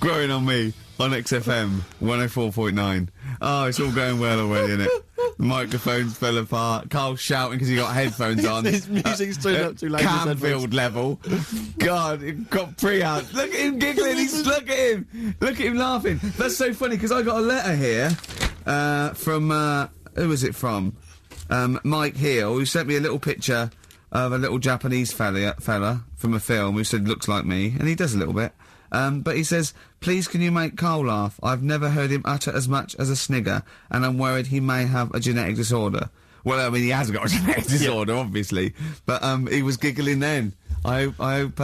Growing on Me on XFM 104.9. Oh, it's all going well already, isn't it? The microphones fell apart. Carl's shouting because he got headphones on. His music's turned up too loud. Canfield level. God, it got pre-out. Look at him giggling. Look at him laughing. That's so funny because I got a letter here from who was it from? Mike Heel, who sent me a little picture of a little Japanese fella from a film who said looks like me, and he does a little bit. But he says, please can you make Karl laugh? I've never heard him utter as much as a snigger, and I'm worried he may have a genetic disorder. Well, I mean, he has got a genetic disorder, obviously. But, he was giggling then. I hope,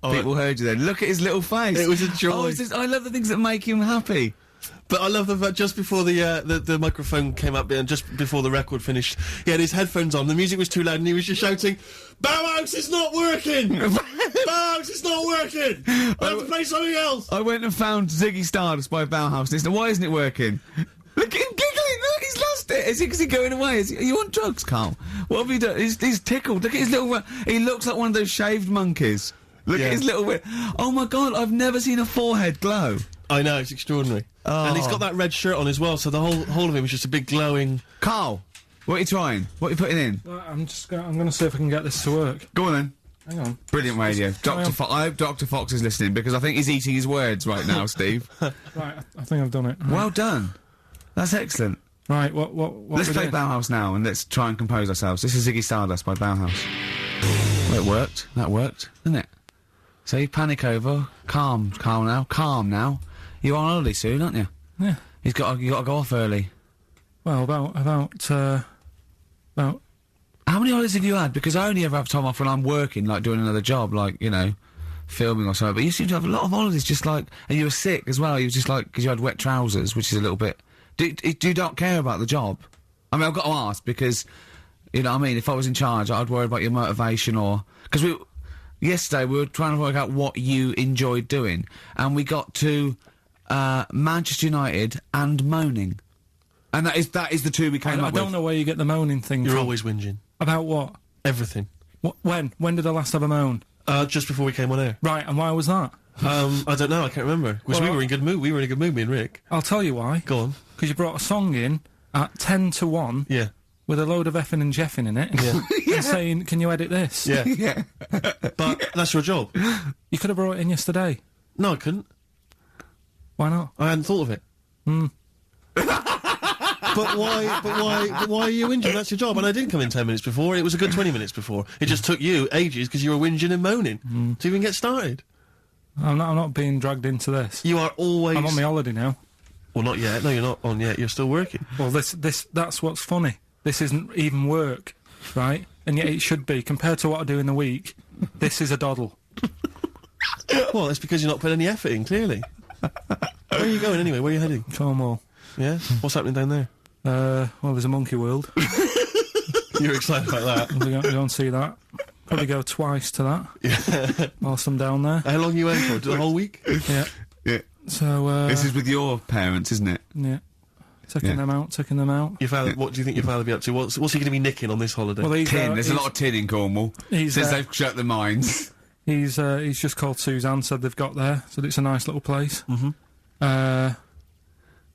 people heard you then. Look at his little face. It was a joy. Oh, I love the things that make him happy. But I love the fact just before the microphone came up and just before the record finished, he had his headphones on, the music was too loud and he was just shouting, Bauhaus is not working! Bauhaus is not working! I have to play something else! I went and found Ziggy Stardust by Bauhaus and he said, why isn't it working? Look at him giggling! Look, he's lost it! Is he going away? Are you on drugs, Karl? What have you done? He's tickled. Look at his little... He looks like one of those shaved monkeys. Look at his little... Oh my God, I've never seen a forehead glow. I know, it's extraordinary. Oh. And he's got that red shirt on as well, so the whole of him is just a big glowing... Karl, what are you trying? What are you putting in? I'm gonna see if I can get this to work. Go on then. Hang on. Brilliant radio. I hope Dr. Fox is listening because I think he's eating his words right now, Steve. Right, I think I've done it. Right. Well done. That's excellent. Right, what Let's play Bauhaus now and let's try and compose ourselves. This is Ziggy Stardust by Bauhaus. Well, it worked. That worked, didn't it? So you panic over. Calm now. You're on holiday soon, aren't you? Yeah. You got to go off early. Well, about How many holidays have you had? Because I only ever have time off when I'm working, like doing another job, like, you know, filming or something. But you seem to have a lot of holidays, just like, and you were sick as well. You were just like, because you had wet trousers, which is a little bit... Do you not care about the job? I mean, I've got to ask, because, you know what I mean, if I was in charge, I'd worry about your motivation or... Because yesterday we were trying to work out what you enjoyed doing, and we got to Manchester United and moaning. And that is the two we came up with. I don't know where you get the moaning thing You're from. always whinging. About what? Everything. When did I last have a moan? Just before we came on air. Right, and why was that? I don't know, I can't remember. Because we were in good mood. We were in a good mood, me and Rick. I'll tell you why. Go on. Because you brought a song in at 10 to 1. Yeah. With a load of effing and jeffing in it. Yeah. And saying, can you edit this? Yeah. Yeah. But that's your job. You could have brought it in yesterday. No, I couldn't. Why not? I hadn't thought of it. But why are you whinging? That's your job. And I didn't come in 10 minutes before. It was a good 20 minutes before. It just took you ages because you were whinging and moaning to even get started. I'm not being dragged into this. You are always... I'm on my holiday now. Well, not yet. No, you're not on yet. You're still working. Well, that's what's funny. This isn't even work, right? And yet it should be. Compared to what I do in the week, this is a doddle. Well, that's because you're not putting any effort in, clearly. Where are you going anyway? Where are you heading? Cornwall. Yeah? What's happening down there? Well, there's a monkey world. You're excited about that? We'll go and see that. Probably go twice to that. Yeah. Whilst I'm down there. How long are you in for? The whole week? Yeah. Yeah. So, This is with your parents, isn't it? Yeah. Taking them out. Your father, what do you think your father will be up to? What's he going to be nicking on this holiday? Well, Tin. There's a lot of tin in Cornwall. Since they've shut the mines. He's just called Suzanne, said they've got there, said it's a nice little place. Mm-hmm.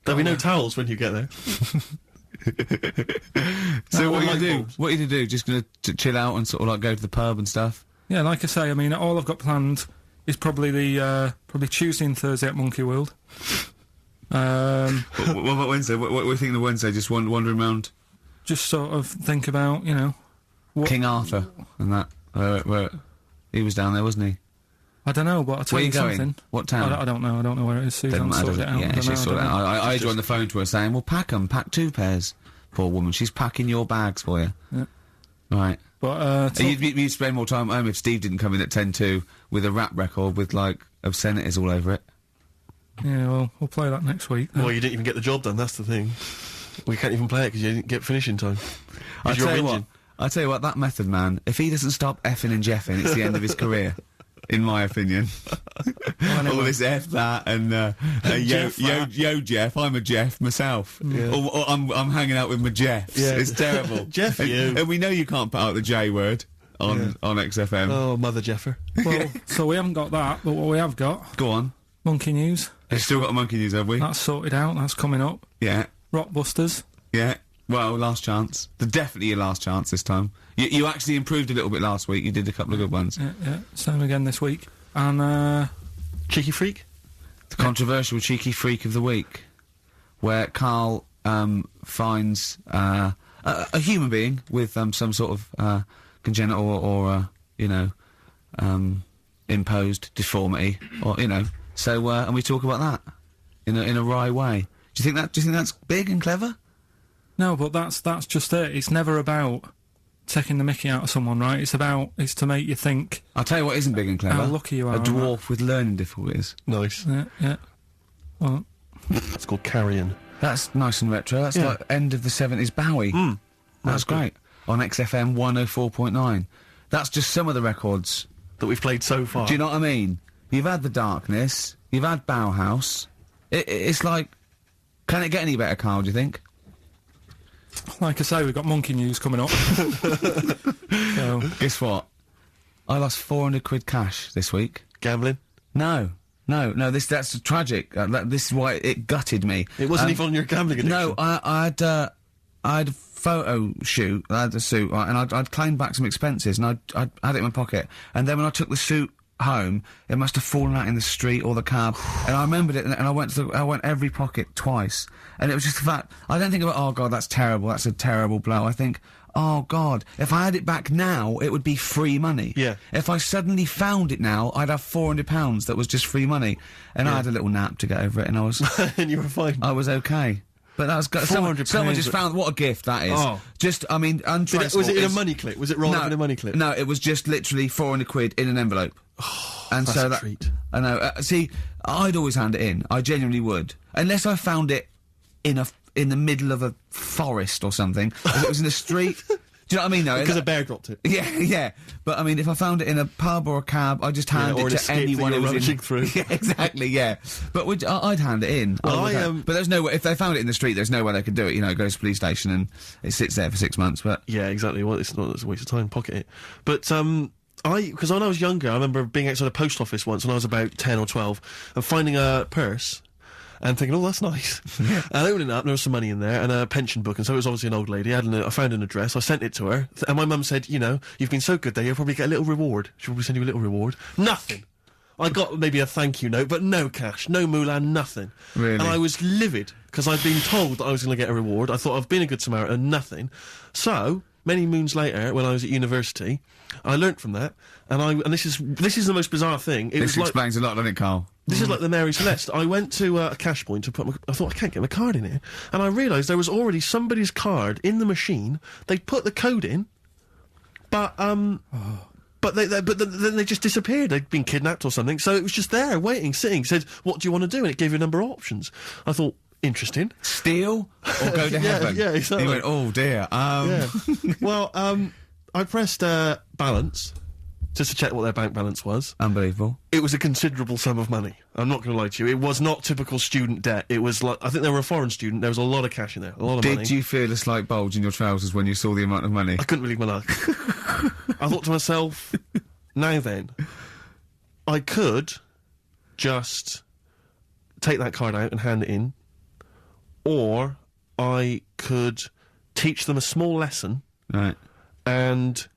There'll be no towels when you get there. So what are you gonna do? What are you gonna do? Just gonna chill out and sort of like go to the pub and stuff? Yeah, like I say, I mean, all I've got planned is probably probably Tuesday and Thursday at Monkey World. What about Wednesday? What do you think of the Wednesday? Just wandering around? Just sort of think about, you know... King Arthur and that. Where he was down there, wasn't he? I don't know, but I'll tell Where you going? something. What town? I don't know. I don't know where it is. Suzanne sorted it out. Yeah, she sorted it out. I had you on the phone to her saying, well, pack 2 pairs. Poor woman. She's packing your bags for you. Yeah. Right. But, you'd spend more time at home if Steve didn't come in at 10-2 with a rap record with, like, obscenities all over it. Yeah, well, we'll play that next week. Well, you didn't even get the job done, that's the thing. We can't even play it because you didn't get finishing time. I tell you what, that Method Man, if he doesn't stop effing and jeffing, it's the end of his career. In my opinion. All this F that and yo Jeff, I'm a Jeff myself. Yeah. Or I'm hanging out with my Jeffs. Yeah. It's terrible. Jeff, and we know you can't put out the J word on XFM. Oh, Mother Jeffer. Well, so we haven't got that, but what we have got... Go on. Monkey News. They've still got a Monkey News, have we? That's sorted out. That's coming up. Yeah. Rockbusters. Yeah. Well, last chance. Definitely your last chance this time. You actually improved a little bit last week. You did a couple of good ones. Yeah. Same again this week. And, Cheeky Freak? The controversial Cheeky Freak of the Week, where Karl finds a human being with some sort of congenital or imposed deformity, or So and we talk about that in a wry way. Do you think that's big and clever? No, but that's just it. It's never about taking the mickey out of someone, right? It's to make you think. I'll tell you what isn't big and clever. How lucky you are. A dwarf with learning difficulties. Nice. Yeah. Well, It's called Carrion. That's nice and retro. That's like end of the 70s Bowie. That's great. On XFM 104.9. That's just some of the records That we've played so far. Do you know what I mean? You've had The Darkness, you've had Bauhaus. It's like, can it get any better, Karl, do you think? like I say, we've got Monkey News coming up. So, Guess what? I lost 400 quid cash this week. Gambling? No, that's tragic. This is why it gutted me. It wasn't even on your gambling addiction. No, I had a photo shoot. I had a suit, right, and I'd claimed back some expenses, and I'd had it in my pocket. And then when I took the suit home, it must have fallen out in the street or the cab. And I remembered it, and I went every pocket twice. And it was just the fact, I don't think about, oh God, that's terrible, that's a terrible blow. I think, oh God, if I had it back now, it would be free money. Yeah. If I suddenly found it now, I'd have £400 that was just free money. And I had a little nap to get over it, and I was... And you were fine. I was okay. But that was good. Someone just found, what a gift that is. Oh. Just, I mean, untraceable. Was it in a money clip? Was it rolled up in a money clip? No, it was just literally 400 quid in an envelope. And that's so a treat. I know. See, I'd always hand it in. I genuinely would, unless I found it in the middle of a forest or something. If it was in the street. Do you know what I mean? Though, Because a bear dropped it. Yeah. But I mean, if I found it in a pub or a cab, I'd just hand or it an to escape anyone that who you're was rummaging through. Yeah, exactly. Yeah. But I'd hand it in. Well, But there's no way. If they found it in the street, there's no way they could do it. You know, it goes to the police station and it sits there for 6 months. But Yeah, exactly. Well, it's a waste of time. Pocket it. But because when I was younger, I remember being outside a post office once when I was about 10 or 12 and finding a purse and thinking, oh, that's nice. And opening it up, there was some money in there and a pension book, and so it was obviously an old lady. I found an address, I sent it to her, and my mum said, you've been so good there, you'll probably get a little reward. She'll probably send you a little reward. Nothing. I got maybe a thank you note, but no cash, no moolah, nothing. Really? And I was livid, because I'd been told that I was going to get a reward. I thought I've been a good Samaritan, nothing. So, many moons later, when I was at university, I learnt from that, and this is the most bizarre thing. this explains a lot, doesn't it, Karl? This is like the Mary Celeste. I went to a cash point to I thought, I can't get my card in here. And I realised there was already somebody's card in the machine. They'd put the code in, but then they just disappeared. They'd been kidnapped or something. So it was just there, waiting, sitting. Said, what do you want to do? And it gave you a number of options. I thought, interesting. Steal or go to heaven? Yeah, exactly. You went, oh dear. Yeah. Well, I pressed balance, just to check what their bank balance was. Unbelievable. It was a considerable sum of money. I'm not going to lie to you. It was not typical student debt. It was like, I think they were a foreign student. There was a lot of cash in there, a lot of money. Did you feel a slight bulge in your trousers when you saw the amount of money? I couldn't believe my luck. I thought to myself, now then, I could just take that card out and hand it in, or I could teach them a small lesson. Right. And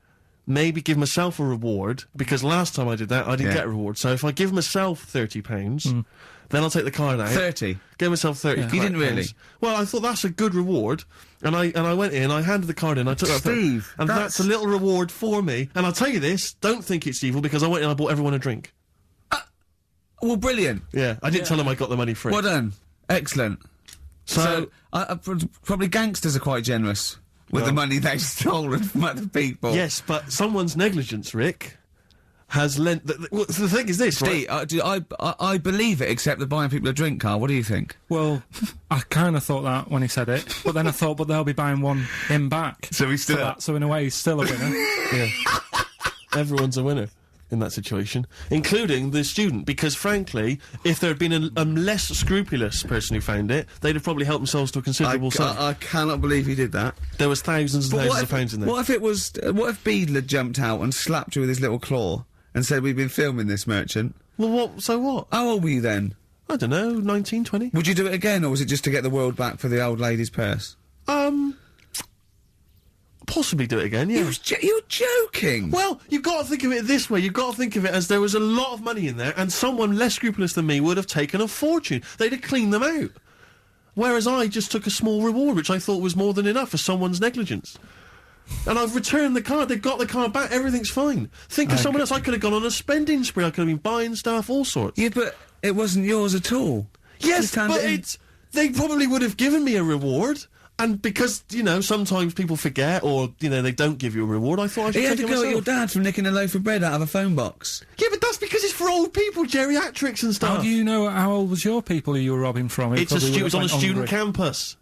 maybe give myself a reward, because last time I did that, I didn't get a reward. So if I give myself £30, then I'll take the card out. 30? Give myself 30. You didn't really? Well, I thought that's a good reward, and I went in, I handed the card in, I took that. Steve, and that's a little reward for me. And I'll tell you this, don't think it's evil, because I went in and I bought everyone a drink. Well, brilliant. Yeah, I didn't tell them I got the money free. Well done. Excellent. So probably gangsters are quite generous with the money they've stolen from other people. Yes, but someone's negligence, Rick, has lent... the thing is this, Steve, right? I believe it, except they're buying people a drink, Karl. What do you think? well, I kind of thought that when he said it, but then I thought, but they'll be buying him back. So he's still... for that, so in a way, he's still a winner. Yeah. Everyone's a winner in that situation, including the student, because frankly, if there had been a less scrupulous person who found it, they'd have probably helped themselves to a considerable sum. I cannot believe he did that. There was thousands and thousands of pounds in there. What if it was... what if Beadle had jumped out and slapped you with his little claw and said, we've been filming this, merchant? Well, what? So what? How old were you then? I don't know, 19, 20. Would you do it again, or was it just to get the world back for the old lady's purse? Possibly do it again, yeah. You're joking! Well, you've got to think of it this way. You've got to think of it as there was a lot of money in there, and someone less scrupulous than me would have taken a fortune. They'd have cleaned them out. Whereas I just took a small reward, which I thought was more than enough for someone's negligence. And I've returned the card. They've got the card back. Everything's fine. Think of someone else. I could have gone on a spending spree. I could have been buying stuff, all sorts. Yeah, but it wasn't yours at all. Yes, but they probably would have given me a reward. And because, you know, sometimes people forget or, you know, they don't give you a reward, I thought I should You had take to it go at myself. your dad from nicking a loaf of bread out of a phone box. Yeah, but that's because it's for old people, geriatrics and stuff. How do you know how old was your people who you were robbing from? It was on a student campus.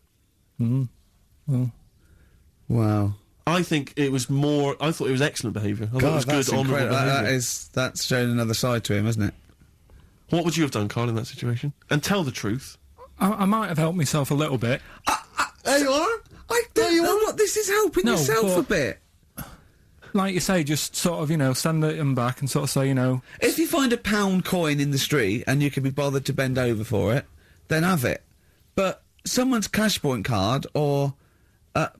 Wow. I think it was more... I thought it was excellent behaviour. I thought it was that's good, honourable incredible. behaviour. That's showing another side to him, isn't it? What would you have done, Karl, in that situation? And tell the truth. I might have helped myself a little bit. There you are. I don't know what this is helping yourself a bit. Like you say, just sort of, you know, stand at him back and sort of say, you know... If you find a £1 coin in the street and you can be bothered to bend over for it, then have it. But someone's cash point card or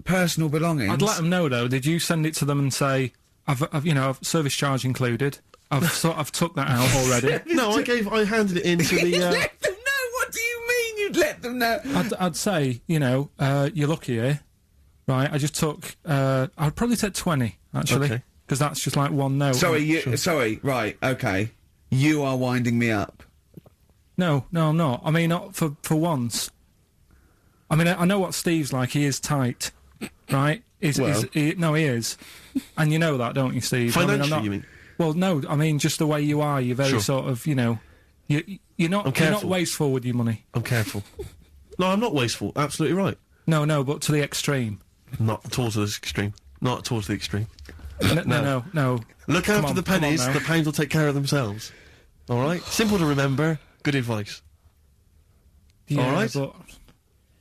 personal belongings... I'd let them know, though. Did you send it to them and say, I've service charge included? I've took that out already. No, I handed it in to the... You let them know? What do you mean you'd let them know? I'd say, you know, you're lucky here. Right, I just took... I'd probably take 20, actually. Okay. Because that's just like one note. Sorry, right, okay. You are winding me up. No, I'm not. I mean, not for once. I mean, I know what Steve's like. He is tight, right? He is. And you know that, don't you, Steve? Financially, you mean? Well, no, I mean, just the way you are. You're very sort of, you know... You're not wasteful with your money. I'm careful. No, I'm not wasteful. Absolutely right. No, but to the extreme. Not towards the extreme. Not towards the extreme. No. Look after the pennies, the pounds will take care of themselves. Alright? Simple to remember, good advice. Yeah, alright? But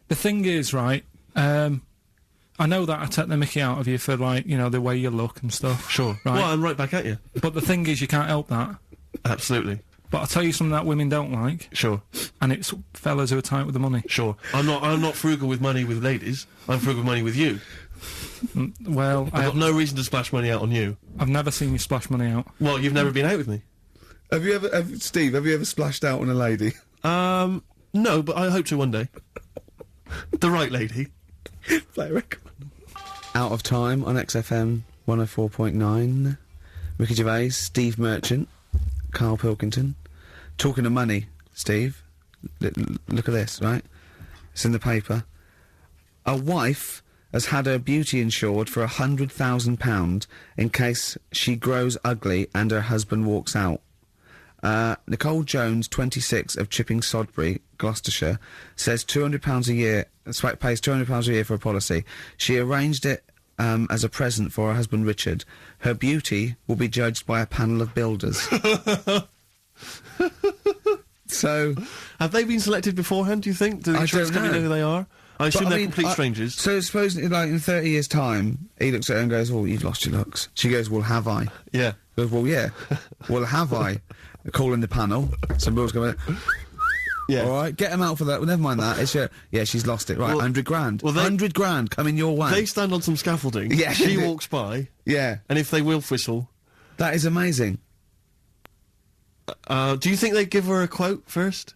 the thing is, right, I know that I take the mickey out of you for, like, you know, the way you look and stuff. Sure. Right? Well, I'm right back at you. But the thing is, you can't help that. Absolutely. But I'll tell you something that women don't like. Sure. And it's fellas who are tight with the money. Sure. I'm not frugal with money with ladies. I'm frugal with money with you. Well, I've got no reason to splash money out on you. I've never seen you splash money out. Well, you've never been out with me. Steve, have you ever splashed out on a lady? No, but I hope to one day. The right lady. Play a record. Out of Time on XFM 104.9. Ricky Gervais, Steve Merchant, Karl Pilkington. Talking of money, Steve, look at this, right? It's in the paper. A wife has had her beauty insured for £100,000 in case she grows ugly and her husband walks out. Nicole Jones, 26, of Chipping Sodbury, Gloucestershire, says £200 a year, pays £200 a year for a policy. She arranged it as a present for her husband Richard. Her beauty will be judged by a panel of builders. So... Have they been selected beforehand, do you think? Do the insurance company know who they are? I assume they're complete strangers. So supposing, like, in 30 years' time, he looks at her and goes, "Oh, you've lost your looks." She goes, "Well, have I?" Yeah. He goes, "Well, yeah." "Well, have I?" Calling the panel. Some bills going, yeah. All right, get him out for that. Well, never mind that. It's yeah, she's lost it. Right, Well, 100 grand. well, 100 grand coming your way. They stand on some scaffolding. Yeah. She walks by. Yeah. And if they will whistle... That is amazing. Do you think they'd give her a quote first?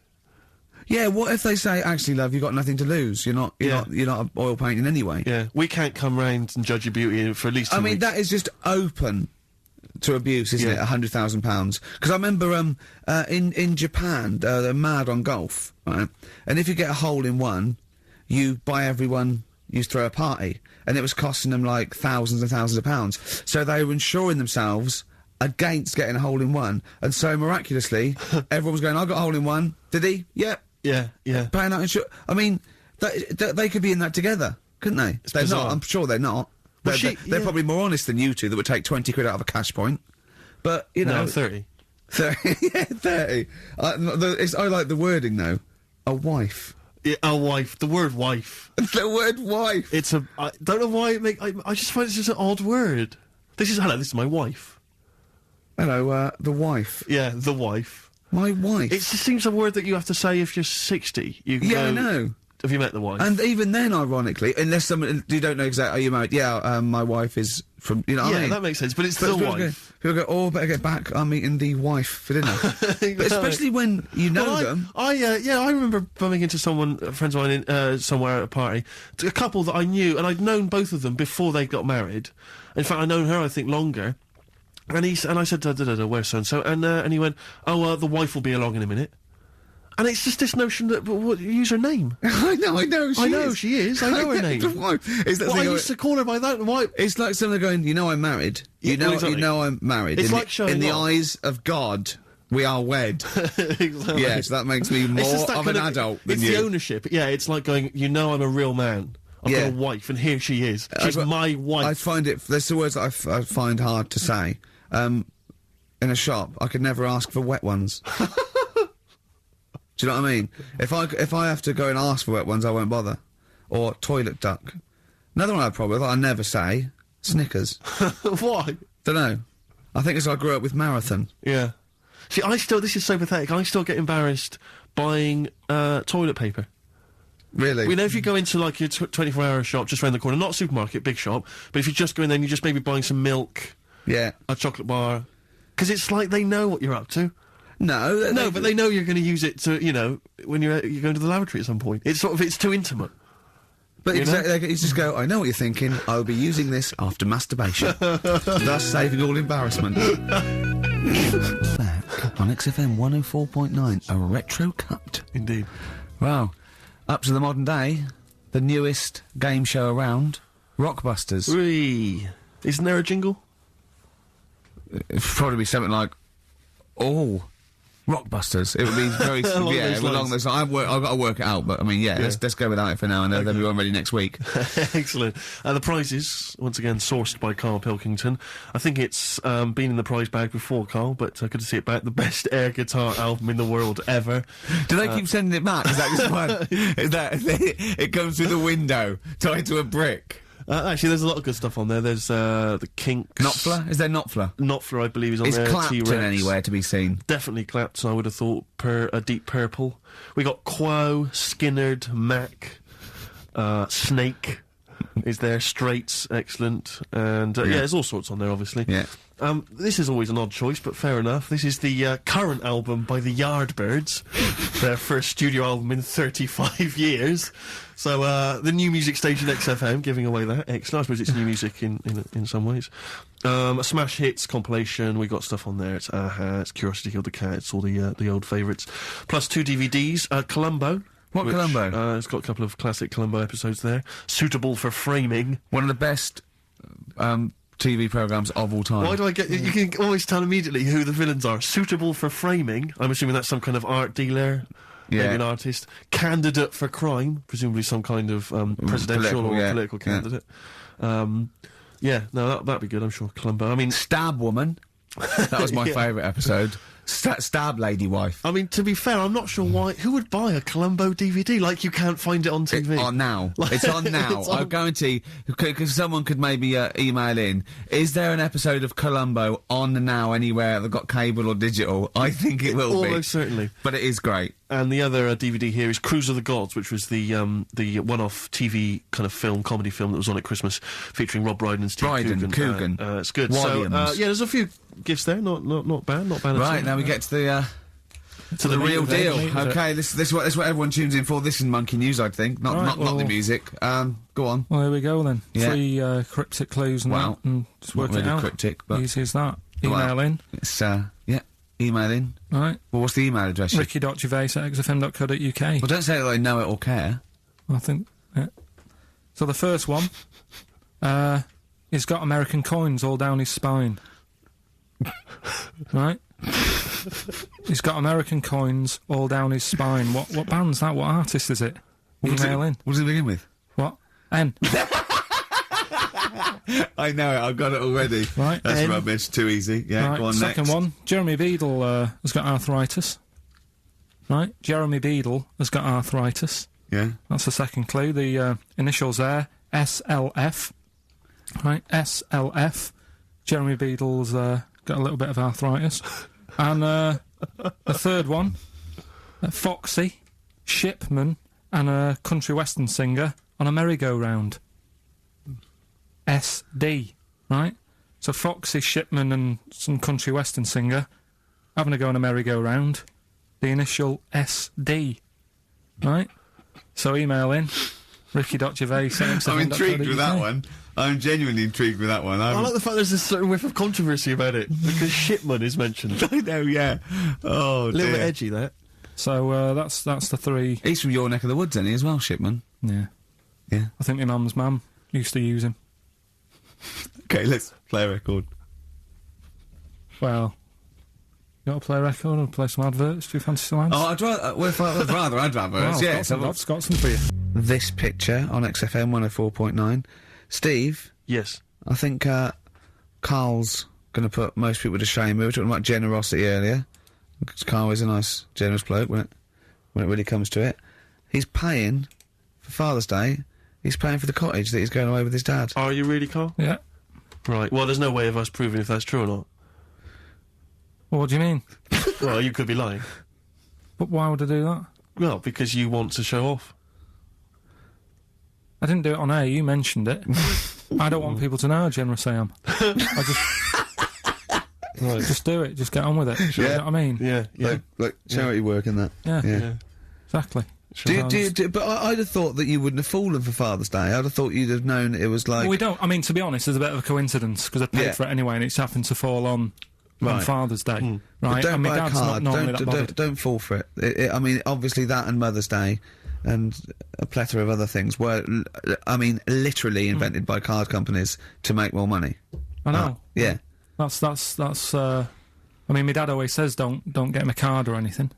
Yeah, what if they say, "Actually, love, you've got nothing to lose. You're not an oil painting anyway." Yeah. We can't come round and judge your beauty for at least 2 weeks. that is just open to abuse, isn't it? £100,000. Because I remember in Japan, they're mad on golf, right? And if you get a hole in one, you buy everyone, you throw a party, and it was costing them like thousands and thousands of pounds. So they were insuring themselves against getting a hole in one, and so miraculously, everyone was going, "I got a hole in one." Did he? Yep. Yeah. Paying out insurance. I mean, they could be in that together, couldn't they? They're bizarre. not. I'm sure they're not. Well, they're probably more honest than you two that would take 20 quid out of a cash point. But, you know... No, 30. 30. Yeah, 30. I like the wording, though. A wife. Yeah, a wife. The word wife. The word wife. I don't know why I just find it's just an odd word. This is my wife. Hello, the wife. Yeah, the wife. My wife. It just seems a word that you have to say if you're 60. You can Yeah, I go, know. Have you met the wife? And even then, ironically, unless someone you don't know exactly, are you married? Yeah, my wife is from. You know what I mean? that makes sense. But it's the people wife. People go, oh, better get back. I'm meeting the wife for dinner. But especially when you know them. I remember bumping into friends of mine, somewhere at a party, a couple that I knew, and I'd known both of them before they got married. In fact, I'd known her, I think, longer. And I said, where's so-and-so? And he went, the wife will be along in a minute. And it's just this notion that, use her name. I know, she is. I know her name. It's that I used to call her by that. Why? It's like someone going, you know I'm married. You know I'm married. It's like showing in the off. eyes of God, we are wed. Exactly. Yes, that makes me more of an adult than you. It's the ownership. Yeah, it's like going, I'm a real man. I've got a wife, and here she is. She's my wife. I find it, there's the words that I find hard to say. In a shop, I could never ask for wet ones. Do you know what I mean? If I have to go and ask for wet ones, I won't bother. Or toilet duck. Another one I have a problem with, I never say, Snickers. Why? Dunno. I think it's I grew up with Marathon. Yeah. See, this is so pathetic, I still get embarrassed buying toilet paper. Really? You know, if you go into, like, your 24-hour shop just round the corner, not a supermarket, big shop, but if you just go in there and you're just maybe buying some milk, yeah, a chocolate bar, because it's like they know what you're up to. No, but they know you're going to use it to, when you're going to the lavatory at some point. It's too intimate. But you just go, I know what you're thinking, I'll be using this after masturbation. Thus saving all embarrassment. Back on XFM 104.9, a retro cut. Indeed. Wow. Up to the modern day, the newest game show around, Rockbusters. Whee! Isn't there a jingle? It'd probably be something like, Rockbusters. It would be very along those lines. I've got to work it out, but I mean, let's go without it for now, and then we'll be ready next week. Excellent. The prizes, once again, sourced by Karl Pilkington. I think it's been in the prize bag before, Karl, but good to see it back. The best air guitar album in the world ever. Do they keep sending it back? Is that just fun? Is that it comes through the window tied to a brick? Actually, there's a lot of good stuff on there. There's the Kinks. Knopfler? Is there Knopfler? Knopfler, I believe, is on there. Is Clapton anywhere to be seen? Definitely Clapton, I would have thought. A Deep Purple. We got Quo, Skinnerd, Mac, Snake is there, Straits, excellent, and there's all sorts on there, obviously. Yeah. This is always an odd choice, but fair enough. This is the current album by the Yardbirds, their first studio album in 35 years. So, the new music station XFM giving away that. Excellent. I suppose it's new music in some ways. A Smash Hits compilation. We got stuff on there. It's Aha, it's Curiosity Killed the Cat. It's all the old favourites. Plus 2 DVDs. Columbo. What Columbo? It's got a couple of classic Columbo episodes there. Suitable for framing. One of the best TV programmes of all time. Why do I get... You can always tell immediately who the villains are. Suitable for framing. I'm assuming that's some kind of art dealer. Yeah. Maybe an artist. Candidate for crime. Presumably some kind of presidential political candidate. That'd be good, I'm sure. Columbo. I mean... Stab Woman. That was my favourite episode. Stab Lady Wife. I mean, to be fair, I'm not sure why... Who would buy a Columbo DVD? Like, you can't find it on TV. It's on now. It's on now. I guarantee, because someone could maybe email in, is there an episode of Columbo on now anywhere that got cable or digital? I think it will be. Almost certainly. But it is great. And the other DVD here is Cruise of the Gods, which was the one-off TV kind of comedy film that was on at Christmas, featuring Rob Brydon and Steve Coogan. It's good. Williams. So, there's a few gifts there. Not bad. Not bad at all. Right, now we get to the real deal. Okay, this is what everyone tunes in for. This is Monkey News, I think. Not the music. Go on. Well, here we go then. Yeah. 3 cryptic clues and that, and just work not it really out. Cryptic, but easy as that. Email in. It's email in. Right. Well, what's the email address? ricky.gervais@xfm.co.uk. Well, don't say that I know it or care. I think. Yeah. So the first one. He's got American coins all down his spine. Right. He's got American coins all down his spine. What band's that? What artist is it? Email in. What does it begin with? What? N. I know it. I've got it already. Right. That's N. rubbish. Too easy. Yeah. Right, Go on second next. one. Jeremy Beadle has got arthritis. Right. Jeremy Beadle has got arthritis. Yeah. That's the second clue. The initials there. SLF. Right. SLF. Jeremy Beadle's got a little bit of arthritis. And The third one, Foxy, Shipman, and a country western singer on a merry-go-round. SD, right? So Foxy, Shipman, and some country western singer having a go on a merry-go-round. The initial SD, right? So email in, ricky.gervais. I'm intrigued with that one. I'm genuinely intrigued with that one. I like the fact there's a certain whiff of controversy about it, because Shipman is mentioned. I know, yeah. Oh, A little bit edgy, that. So that's the three. He's from your neck of the woods, isn't he, as well, Shipman? Yeah. Yeah. I think my mum's mum used to use him. Okay, let's play a record. Well, you want to play a record or play some adverts? Do you fancy some ads? Oh, I'd rather adverts, Well, yeah. I've got some for you. This picture on XFM 104.9. Steve, Yes. I think Karl's going to put most people to shame. We were talking about generosity earlier. Because Karl is a nice, generous bloke when it really comes to it. He's paying for Father's Day. He's paying for the cottage that he's going away with his dad. Are you really, Karl? Yeah. Right. Well, there's no way of us proving if that's true or not. Well, what do you mean? Well, you could be lying. But why would I do that? Well, because you want to show off. I didn't do it on air, you mentioned it. I don't want people to know how generous I am. Right. Just do it, just get on with it. Yeah. You know what I mean? Yeah. Like charity work and that. Yeah. Exactly. But I'd have thought that you wouldn't have fallen for Father's Day. I'd have thought you'd have known it was like... Well, we don't. I mean, to be honest, there's a bit of a coincidence, because I paid for it anyway, and it's happened to fall on Father's Day. Right? But don't and my buy a dad's card. not normally that bothered. Don't fall for it. I mean, obviously that and Mother's Day and a plethora of other things were, literally invented by card companies to make more money. I know. Yeah. That's I mean, my dad always says don't get him a card or anything.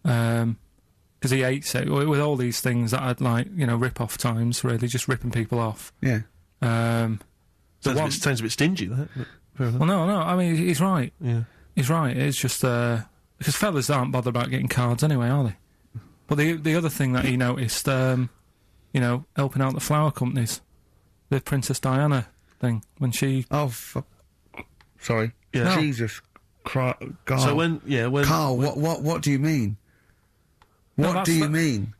Because he hates it. With all these things that I'd like, rip-off times, really, just ripping people off. Yeah. Sounds a bit stingy, that. Fair enough. Well, no, I mean, he's right. Yeah. He's right. It's just, because fellas aren't bothered about getting cards anyway, are they? But the other thing that he noticed, helping out the flower companies, the Princess Diana thing, when she... Oh, sorry. Yeah. No. Jesus Christ. God. So when Karl, what do you mean? What do you mean?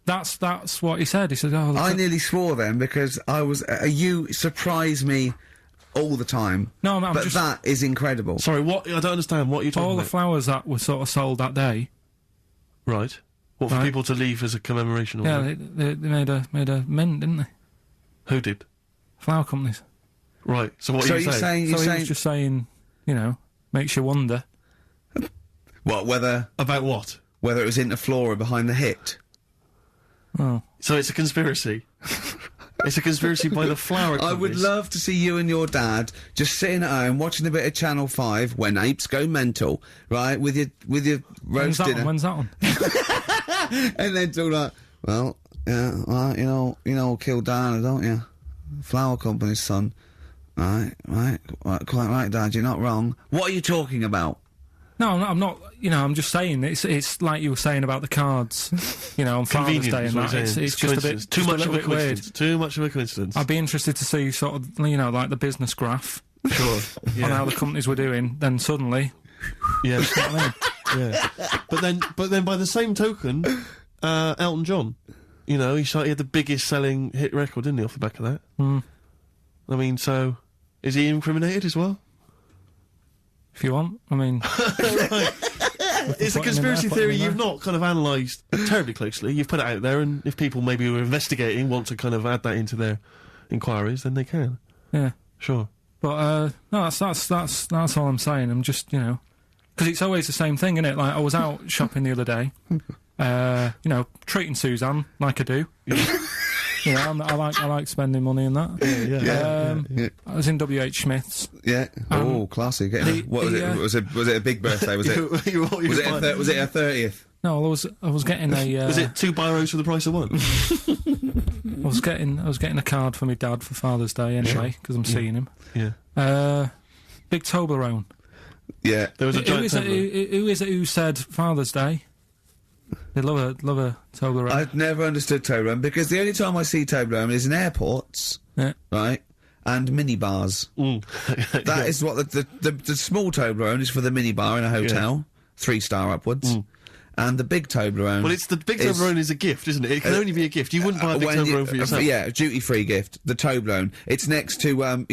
That's what he said. He said, "Oh, I nearly swore then because I was. You surprise me all the time. No, I'm but just. That is incredible. Sorry, what? I don't understand. What you're talking All about? the flowers that were sort of sold that day. Right. What, for Right. people to leave as a commemoration? Or Yeah, what? they made a mint, didn't they? Who did? Flower companies. Right. So what are you saying? He was just saying, makes you wonder. What whether About what? it was Interflora behind the hit? Oh, So it's a conspiracy. It's a conspiracy by the flower I companies. would love to see you and your dad just sitting at home watching a bit of Channel 5 when apes go mental, right? With your roast dinner. When's that on? And then talk like, well, yeah, well, you know, kill Diana, don't you? Flower company's son. Right, quite right, Dad, you're not wrong. What are you talking about? No, I'm not. I'm just saying it's like you were saying about the cards, on Father's Convenient, Day is and what that. I'm saying. It's just a bit too much of a bit weird. coincidence. Too much of a coincidence. I'd be interested to see sort of, like the business graph Sure. on how the companies were doing. Then suddenly, Yeah. you know what I mean? Yeah. But then by the same token, Elton John, he had the biggest selling hit record, didn't he, off the back of that? Mm. I mean, so is he incriminated as well? If you want, I mean, It's a put him in conspiracy there, put him theory in you've there. not kind of analysed terribly closely. You've put it out there, and if people maybe who are investigating want to kind of add that into their inquiries, then they can. yeah. Sure. But no, that's all I'm saying. I'm just because it's always the same thing, isn't it? Like I was out shopping the other day, treating Suzanne like I do. I like spending money and that. Yeah. I was in WH Smith's. Yeah. Classy. What was it? Was it a big birthday? Was it? Was it a 30th? No, I was getting a. Was it 2 biros for the price of one? I was getting a card for my dad for Father's Day anyway because I'm seeing him. Yeah. Big Toblerone. Yeah. There was a giant Who is it who said Father's Day? They love a Toblerone. I've never understood Toblerone because the only time I see Toblerone is in airports, Yeah. right? And minibars. Mm. That is what the small Toblerone is for the minibar in a hotel, 3-star upwards. And the big Toblerone. Well, it's the big Toblerone is a gift, isn't it? It can only be a gift. You wouldn't buy a big Toblerone for yourself. Yeah, a duty-free gift. The Toblerone. It's next to,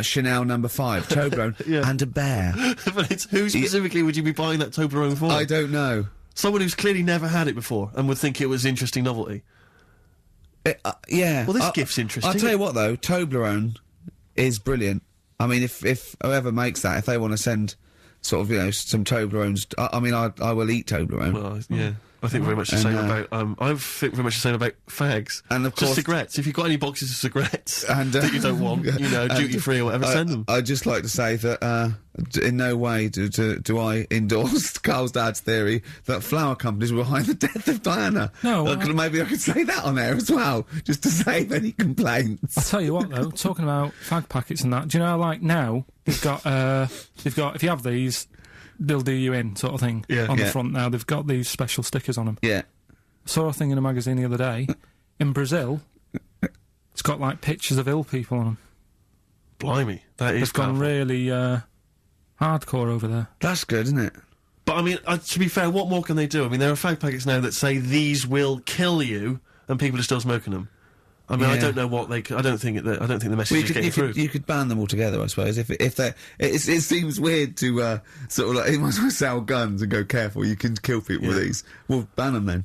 Chanel number 5, Toblerone, and a bear. But it's who specifically would you be buying that Toblerone for? I don't know. Someone who's clearly never had it before and would think it was interesting novelty. Yeah. Well, this gift's interesting. I'll tell you what, though, Toblerone is brilliant. I mean, if whoever makes that, if they want to send sort of, some Toblerones, I will eat Toblerone. Well, yeah. I think very much the same about, I think very much the same about fags. And of course... Just cigarettes. If you've got any boxes of cigarettes and, that you don't want, duty-free or whatever, send them. I'd just like to say that, in no way do I endorse Carl's dad's theory that flower companies were behind the death of Diana. No. Maybe I could say that on air as well, just to save any complaints. I'll tell you what, though, talking about fag packets and that, do you know, like, now, they've got, if you have these... they'll do you in, sort of thing, on the front now. They've got these special stickers on them. Yeah. Saw a thing in a magazine the other day. In Brazil, it's got, like, pictures of ill people on them. Blimey, that is They've gone really, hardcore over there. That's good, isn't it? But, I mean, to be fair, what more can they do? I mean, there are fag packets now that say these will kill you, and people are still smoking them. I mean, I don't know what they. I don't think the message is getting through. You could ban them all together, I suppose. If they, it seems weird to sort of like you might as well sell guns and go careful. You can kill people with these. Well, ban them then.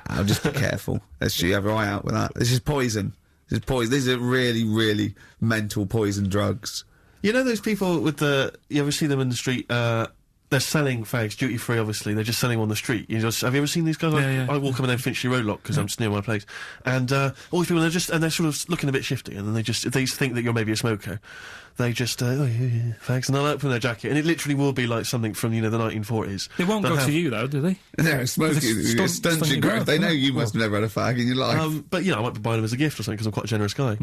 I'll just be careful. Let's you have your eye out with that. This is poison. This is poison. These are really, really mental poison drugs. You know those people with the. You ever see them in the street? They're selling fags duty free. Obviously, they're just selling them on the street. Have you ever seen these guys? I walk up and down Finchley Road lot because I'm just near my place, and all these people they're sort of looking a bit shifty, and then they think that you're maybe a smoker. They just fags, and they'll open their jacket, and it literally will be like something from the 1940s. They won't go to you though, do they? No, smoking stunts your growth. They know you must have never had a fag in your life. But I might be buying them as a gift or something because I'm quite a generous guy.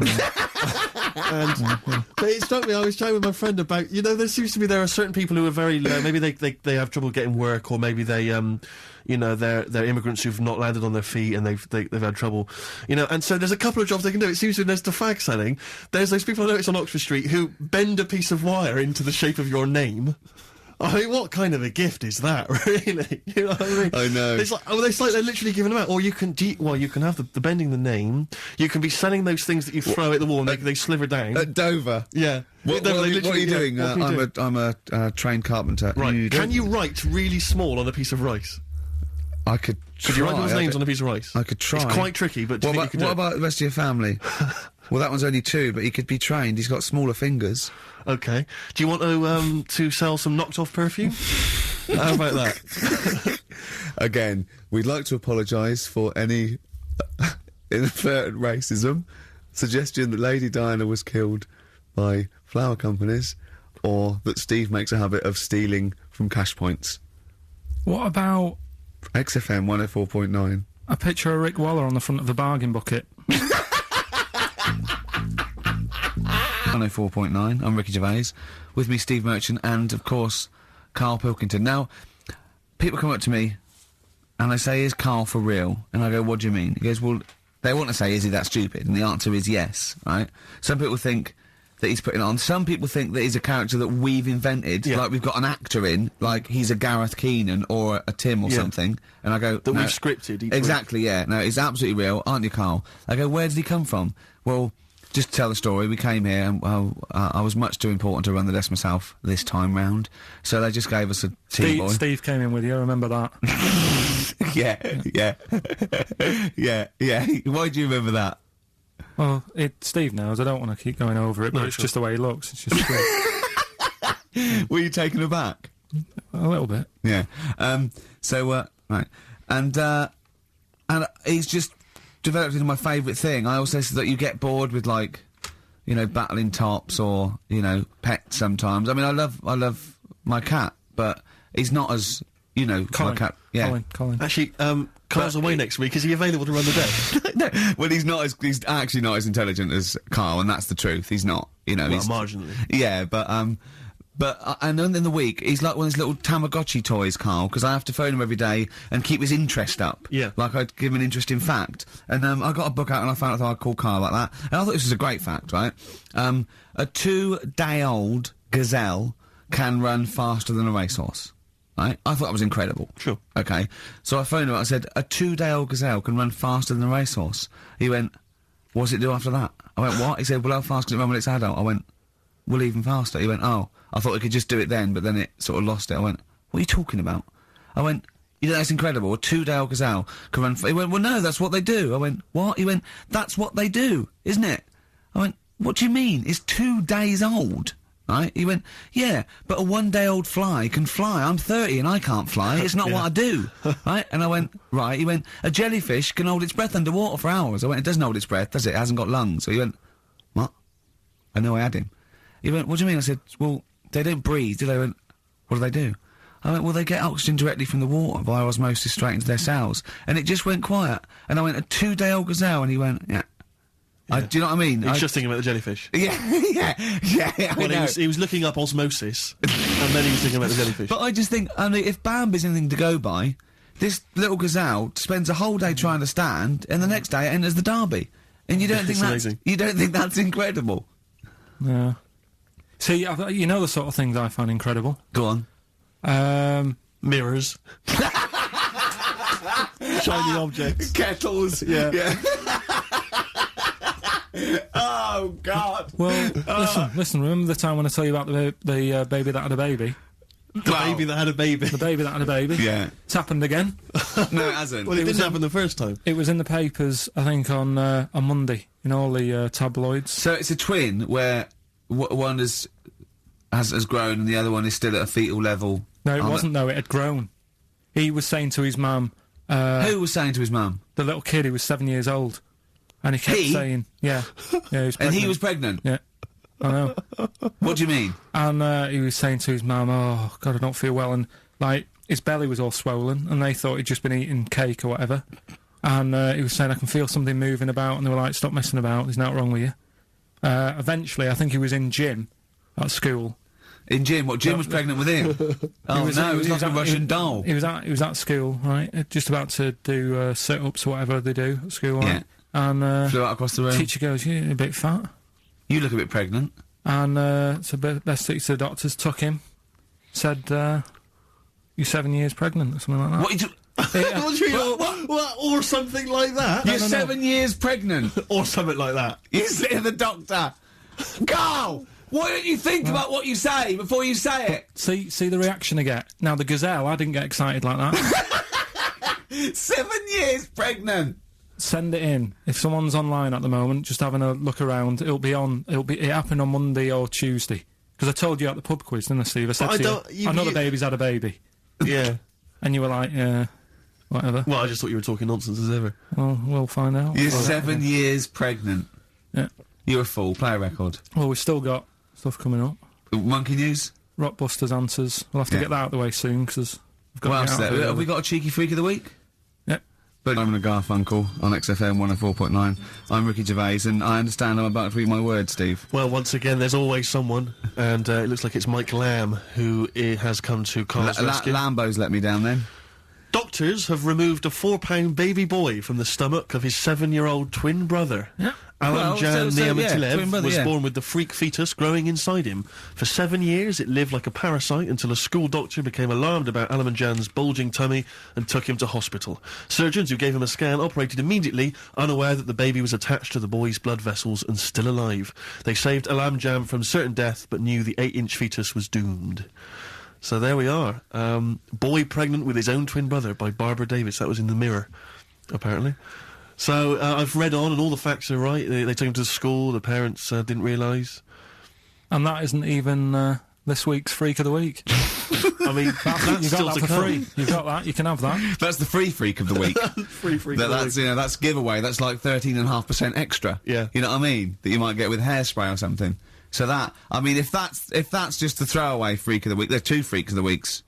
But it struck me, I was chatting with my friend about, there seems to be, there are certain people who are very low, maybe they have trouble getting work, or maybe they, they're immigrants who've not landed on their feet and they've had trouble, and so there's a couple of jobs they can do. It seems to be there's the fag selling, there's those people I noticed on Oxford Street who bend a piece of wire into the shape of your name. I mean, what kind of a gift is that, really? You know what I mean? I know. It's like, they're literally giving them out. Or you can, you can have the bending the name. You can be selling those things that you throw at the wall and they sliver down. At Dover? Yeah. What are you doing? I'm a trained carpenter. Right. Can you write really small on a piece of rice? I could try. Could you write those names on a piece of rice? I could try. It's quite tricky, but do you think you could do it? What about the rest of your family? Well, that one's only 2, but he could be trained. He's got smaller fingers. Okay. Do you want to sell some knocked-off perfume? How about that? Again, we'd like to apologise for any inadvertent racism, suggestion that Lady Diana was killed by flower companies, or that Steve makes a habit of stealing from cash points. What about... XFM 104.9. A picture of Rick Waller on the front of the bargain bucket. 104.9. I'm Ricky Gervais. With me, Steve Merchant, and of course, Karl Pilkington. Now, people come up to me and they say, "Is Karl for real?" And I go, "What do you mean?" He goes, "Well, they want to say, is he that stupid?" And the answer is yes, right? Some people think that he's putting it on. Some people think that he's a character that we've invented, like we've got an actor in, like he's a Gareth Keenan or a Tim or something. And I go, that we've scripted. Exactly, yeah. No, he's absolutely real, aren't you, Karl? I go, where did he come from? Well, just to tell the story, we came here and I was much too important to run the desk myself this time round, so they just gave us a tea boy. Steve came in with you, I remember that. yeah. Why do you remember that? Well, Steve knows, I don't want to keep going over it, but it's just the way he looks, it's just great. Were you taken aback? A little bit. Yeah. Right. And he's just developed into my favourite thing. I also say that you get bored with, like, battling tops or, pets sometimes. I mean, I love my cat, but he's not as, Colin. my cat. Yeah. Colin. Actually, Carl's away next week. Is he available to run the desk? No, well, he's actually not as intelligent as Karl, and that's the truth. He's not, he's marginally. Yeah, but and then in the week, he's like one of those little Tamagotchi toys, Karl, because I have to phone him every day and keep his interest up. Yeah. Like I'd give him an interesting fact. And I got a book out and I found out I'd call Karl like that. And I thought this was a great fact, right? A 2-day-old gazelle can run faster than a racehorse. right? I thought that was incredible. Sure. Okay. So I phoned him up, I said, a 2-day-old gazelle can run faster than a racehorse. He went, what's it do after that? I went, what? He said, well, how fast can it run when it's adult? I went, well, even faster. He went, oh, I thought it could just do it then, but then it sort of lost it. I went, what are you talking about? I went, you know, that's incredible. A 2-day-old gazelle can run. He went, well, no, that's what they do. I went, what? He went, that's what they do, isn't it? I went, what do you mean? It's 2 days old, right? He went, yeah, but a 1-day-old fly can fly. I'm 30 and I can't fly. It's not what I do, right? And I went, right. He went, a jellyfish can hold its breath underwater for hours. I went, it doesn't hold its breath, does it? It hasn't got lungs. So he went, what? I know I had him. He went, what do you mean? I said, well, they don't breathe, do they? He went, what do they do? I went, well, they get oxygen directly from the water via osmosis straight into their cells. And it just went quiet. And I went, a 2-day-old gazelle? And he went, yeah. Do you know what I mean? He's just thinking about the jellyfish. Yeah, yeah. Well, he was looking up osmosis, and then he was thinking about the jellyfish. But I just think, I mean, if Bambi's anything to go by, this little gazelle spends a whole day trying to stand, and the next day it enters the derby. And you don't think that's amazing. You don't think that's incredible? Yeah. See, you know the sort of things I find incredible. Go on. Mirrors. Shiny objects. Kettles. Yeah. Oh, God. Well, listen, remember the time when I tell you about the baby that had a baby? The baby that had a baby. The baby that had a baby? Yeah. It's happened again. No, it hasn't. Well, it didn't happen the first time. It was in the papers, I think, on Monday, in all the tabloids. So it's a twin where one has grown and the other one is still at a fetal level. No, it wasn't, though. It had grown. He was saying to his mum... Who was saying to his mum? The little kid who was 7 years old. And he kept saying... Yeah. He was And he was pregnant? Yeah. I know. What do you mean? And he was saying to his mum, oh, God, I don't feel well. And, like, his belly was all swollen, and they thought he'd just been eating cake or whatever. And he was saying, I can feel something moving about, and they were like, stop messing about, there's nothing wrong with you. Eventually, I think he was in gym at school. In Jim? What, Jim was pregnant with him? Oh, no, it was like a Russian doll. He was at school, right? Just about to do sit-ups or whatever they do at school, right? And flew out across the room. Teacher goes, you're a bit fat. You look a bit pregnant. And so best to the doctors, took him, said, you're 7 years pregnant, or something like that. What? What do you mean? What? Or something like that? You're 7 years pregnant. Or something like that. You say to the doctor, Carl, why don't you think about what you say before you say it? See the reaction I get. Now, the gazelle, I didn't get excited like that. 7 years pregnant. Send it in. If someone's online at the moment, just having a look around, it happened on Monday or Tuesday. Because I told you at the pub quiz, didn't I, Steve? I said to you, I know the baby's had a baby. Yeah. And you were like, yeah, whatever. Well, I just thought you were talking nonsense as ever. Well, we'll find out. You're 7 years pregnant. Yeah. You're a fool. Play a record. Well, we've still got stuff coming up. Monkey News? Rockbusters answers. We'll have to get that out of the way soon, because we've got What to else get out there? of Have we got a cheeky freak of the week? Yeah. But I'm in a Garfunkel on XFM 104.9. I'm Ricky Gervais, and I understand I'm about to read my words, Steve. Well, once again, there's always someone, and it looks like it's Mike Lamb who has come to Carl's rescue. Lambo's let me down then. Doctors have removed a 4-pound baby boy from the stomach of his 7-year-old twin brother. Yeah. Alan Jan Niamatilev was yeah. born with the freak fetus growing inside him. For 7 years, it lived like a parasite until a school doctor became alarmed about Alan Jan's bulging tummy and took him to hospital. Surgeons who gave him a scan operated immediately, unaware that the baby was attached to the boy's blood vessels and still alive. They saved Alan Jan from certain death, but knew the 8-inch fetus was doomed. So there we are. Boy pregnant with his own twin brother by Barbara Davis. That was in the Mirror, apparently. So I've read on, and all the facts are right. They took him to school. The parents didn't realise. And that isn't even this week's Freak of the Week. I mean, that's you still got that to for come. free. You've got that. You can have that. That's the free freak of the week. Free freak of the That's, week. you know, that's giveaway. That's like 13.5% extra. Yeah. You know what I mean? That you might get with hairspray or something. So that, I mean, if that's just the throwaway freak of the week, there's 2 freaks of the weeks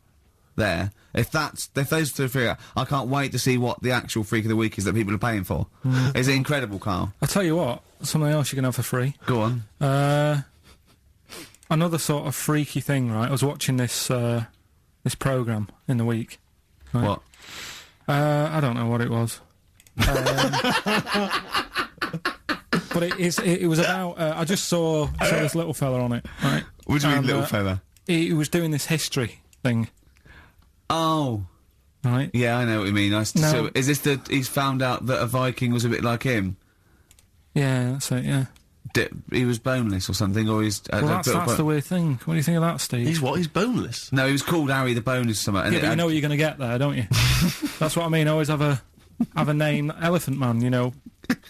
there. If those 2 freaks, I can't wait to see what the actual freak of the week is that people are paying for. Is it incredible, Carl? I'll tell you what, something else you can have for free. Go on. Another sort of freaky thing, right? I was watching this programme in the week. Right? What? I don't know what it was. But it was about, I just saw this little fella on it, right? What do you mean, And, little fella? He was doing this history thing. Oh. right? Yeah, I know what you mean. No. So is this he's found out that a Viking was a bit like him? Yeah, that's it. Yeah. He was boneless or something, or he's... Well, that's the weird thing. What do you think of that, Steve? He's what? He's boneless? No, he was called Harry the Boneless or something. Yeah, but you know what you're going to get there, don't you? That's what I mean. Always have a name, Elephant Man. You know,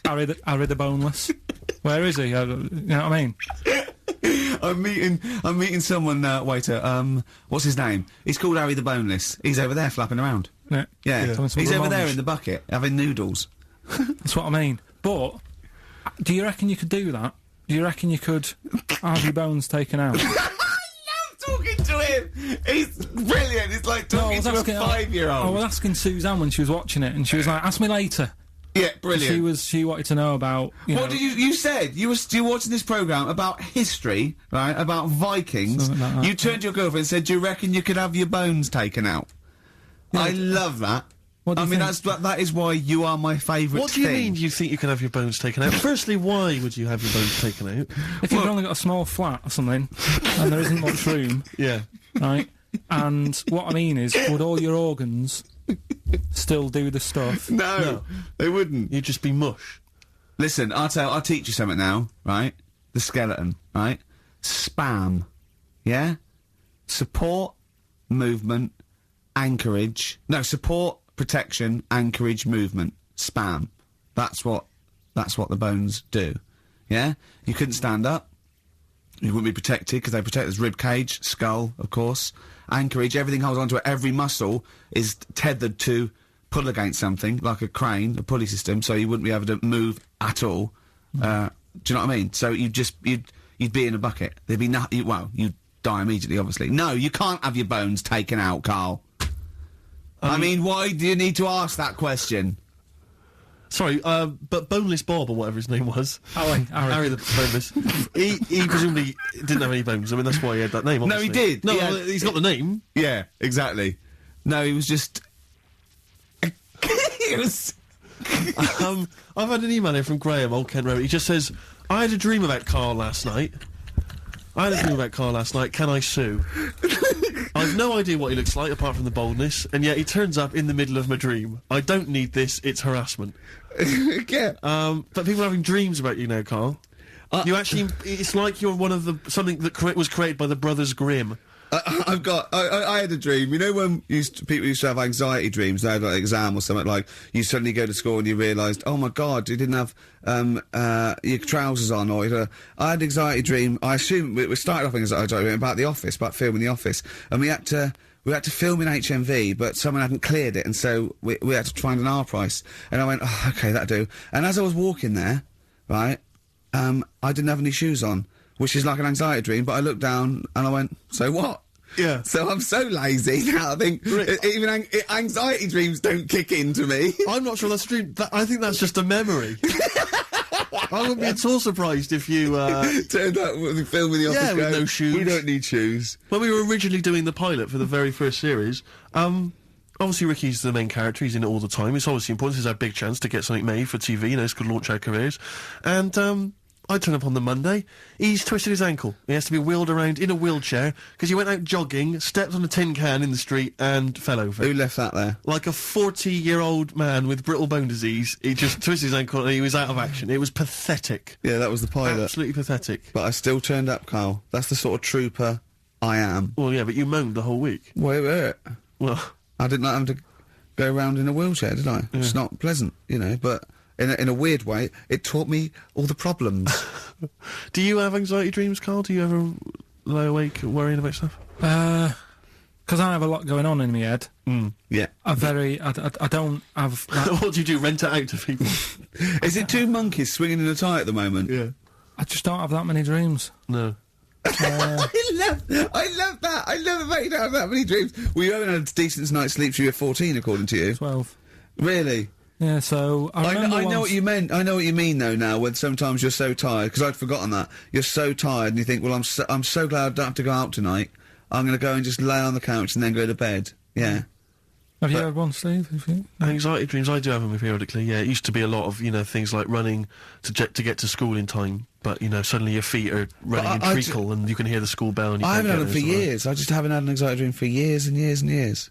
Harry the Boneless. Where is he? You know what I mean? I'm meeting someone, waiter, what's his name? He's called Harry the Boneless. He's over there flapping around. Yeah. Yeah. Having some He's over there blancmange. in the bucket, having noodles. That's what I mean. But do you reckon you could do that? Do you reckon you could have your bones taken out? I love talking to him! He's brilliant! It's like talking to a 5-year-old. I was asking Suzanne when she was watching it, and she was like, ask me later. Yeah, brilliant. She wanted to know about, you What know, did you said? You were watching this programme about history, right, about Vikings. Something like that, You turned to your girlfriend and said, do you reckon you could have your bones taken out? I love that. What do I you mean, think? that is why you are my favourite What do you thing. mean you think you can have your bones taken out? Firstly, why would you have your bones taken out? if you've only got a small flat or something, and there isn't much room, Yeah. right? And what I mean is, would all your organs still do the stuff? No, they wouldn't. You'd just be mush. Listen, I'll teach you something now, right? The skeleton, right? Spam, yeah? Support, movement, anchorage. No, support, protection, anchorage, movement. Spam. That's what the bones do. Yeah? You couldn't stand up. You wouldn't be protected because they protect this rib cage, skull, of course. Anchorage, everything holds onto it. Every muscle is tethered to pull against something, like a crane, a pulley system, so you wouldn't be able to move at all. Do you know what I mean? So you'd be in a bucket. There'd be you'd die immediately, obviously. No, you can't have your bones taken out, Carl. I mean, why do you need to ask that question? Sorry, but Boneless Bob, or whatever his name was. Harry The Boneless. he presumably didn't have any bones. I mean, that's why he had that name, obviously. No, he did. No, He had- well, he's got the name. Yeah, exactly. No, he was just... he was... I've had an email here from Graham, Old Kent Road. He just says, I had a dream about Karl last night. Can I sue? I've no idea what he looks like, apart from the boldness, and yet he turns up in the middle of my dream. I don't need this, it's harassment. yeah. But people are having dreams about you now, Karl. You actually, it's like you're one of something that was created by the Brothers Grimm. I had a dream. You know when people used to have anxiety dreams, they had like an exam or something, like you suddenly go to school and you realised, oh my god, you didn't have your trousers on, or I had an anxiety dream. I assume we started off an anxiety dream about The Office, about filming The Office, and we had to film in HMV, but someone hadn't cleared it, and so we had to find an R price. And I went, oh, okay, that'll do. And as I was walking there, right, I didn't have any shoes on, which is like an anxiety dream, but I looked down and I went, so what? Yeah. So I'm so lazy now, I think even anxiety dreams don't kick into me. I'm not sure that's a dream. I think that's just a memory. I wouldn't be at all surprised if you... Turned up with the film in The Office Yeah, with going, no shoes. We don't need shoes. When we were originally doing the pilot for the very first series, obviously Ricky's the main character, he's in it all the time. It's obviously important, this is our big chance to get something made for TV, you know, it's going to launch our careers. And, I turn up on the Monday, he's twisted his ankle. He has to be wheeled around in a wheelchair, because he went out jogging, stepped on a tin can in the street, and fell over. Who left that there? Like a 40-year-old man with brittle bone disease, he just twisted his ankle and he was out of action. It was pathetic. Yeah, that was the pilot. Absolutely pathetic. But I still turned up, Carl. That's the sort of trooper I am. Well, yeah, but you moaned the whole week. Wait. Well, I didn't like having to go around in a wheelchair, did I? Yeah. It's not pleasant, you know, but in a weird way, it taught me all the problems. do you have anxiety dreams, Carl? Do you ever lie awake worrying about stuff? Because I have a lot going on in my head. Yeah. I don't have that. What do you do, rent it out to people? Is it two monkeys swinging in a tie at the moment? Yeah. I just don't have that many dreams. No. I love that. I love the fact you don't have that many dreams. Well, you haven't had a decent night's sleep till you're 14, according to you. 12. Really? Yeah, so I remember I know once- what you meant. I know what you mean, though, now, when sometimes you're so tired, because I'd forgotten that. You're so tired, and you think, well, I'm so glad I don't have to go out tonight. I'm going to go and just lay on the couch and then go to bed. Yeah. Have you had one, Steve? Have you? Anxiety dreams, I do have them periodically, yeah. It used to be a lot of, you know, things like running to get to school in time, but, you know, suddenly your feet are running in treacle and you can hear the school bell and you I can't haven't had get them for there, years. I just haven't had an anxiety dream for years and years and years.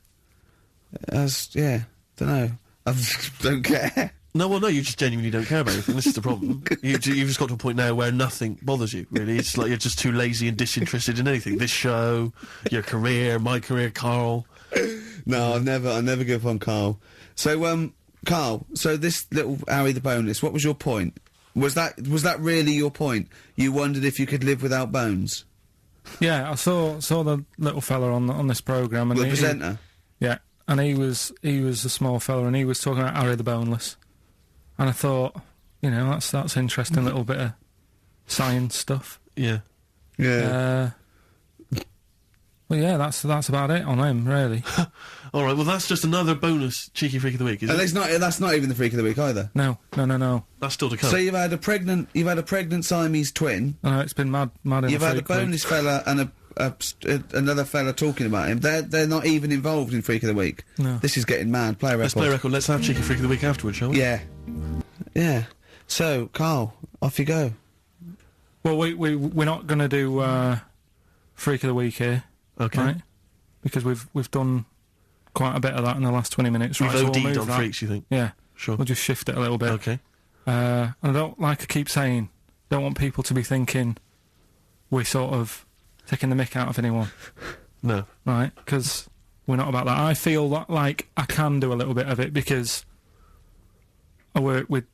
Yeah, don't know. I don't care. No, well, no, you just genuinely don't care about anything. This is the problem. You've just got to a point now where nothing bothers you, really. It's like you're just too lazy and disinterested in anything. This show, your career, my career, Carl. No, I never give up on Carl. So, Carl, so this little Harry the Boneless, what was your point? Was that really your point? You wondered if you could live without bones? Yeah, I saw the little fella on this programme. And The presenter? Yeah, and he was a small fella, and he was talking about Harry the Boneless. And I thought, that's interesting little bit of science stuff. Yeah. Yeah. Well, yeah, that's about it on him, really. All right, well, that's just another bonus cheeky freak of the week, is And it? that's not even the freak of the week either. No. That's still to come. So you've had a pregnant Siamese twin. It's been mad in You've the had a freak week. boneless fella and another fella talking about him. They're not even involved in freak of the week. No. This is getting mad. Play a record. Let's play a record. Let's have cheeky freak of the week afterwards, shall we? Yeah. So, Carl, off you go. Well, we're not going to do freak of the week here. Okay. Right? Because we've done quite a bit of that in the last 20 minutes. We've right, so we'll OD'd move on that. freaks, you think? Yeah. Sure. We'll just shift it a little bit. Okay. And I don't, like I keep saying, don't want people to be thinking we're sort of taking the mick out of anyone. No. Right? Because we're not about that. I feel like I can do a little bit of it because I work with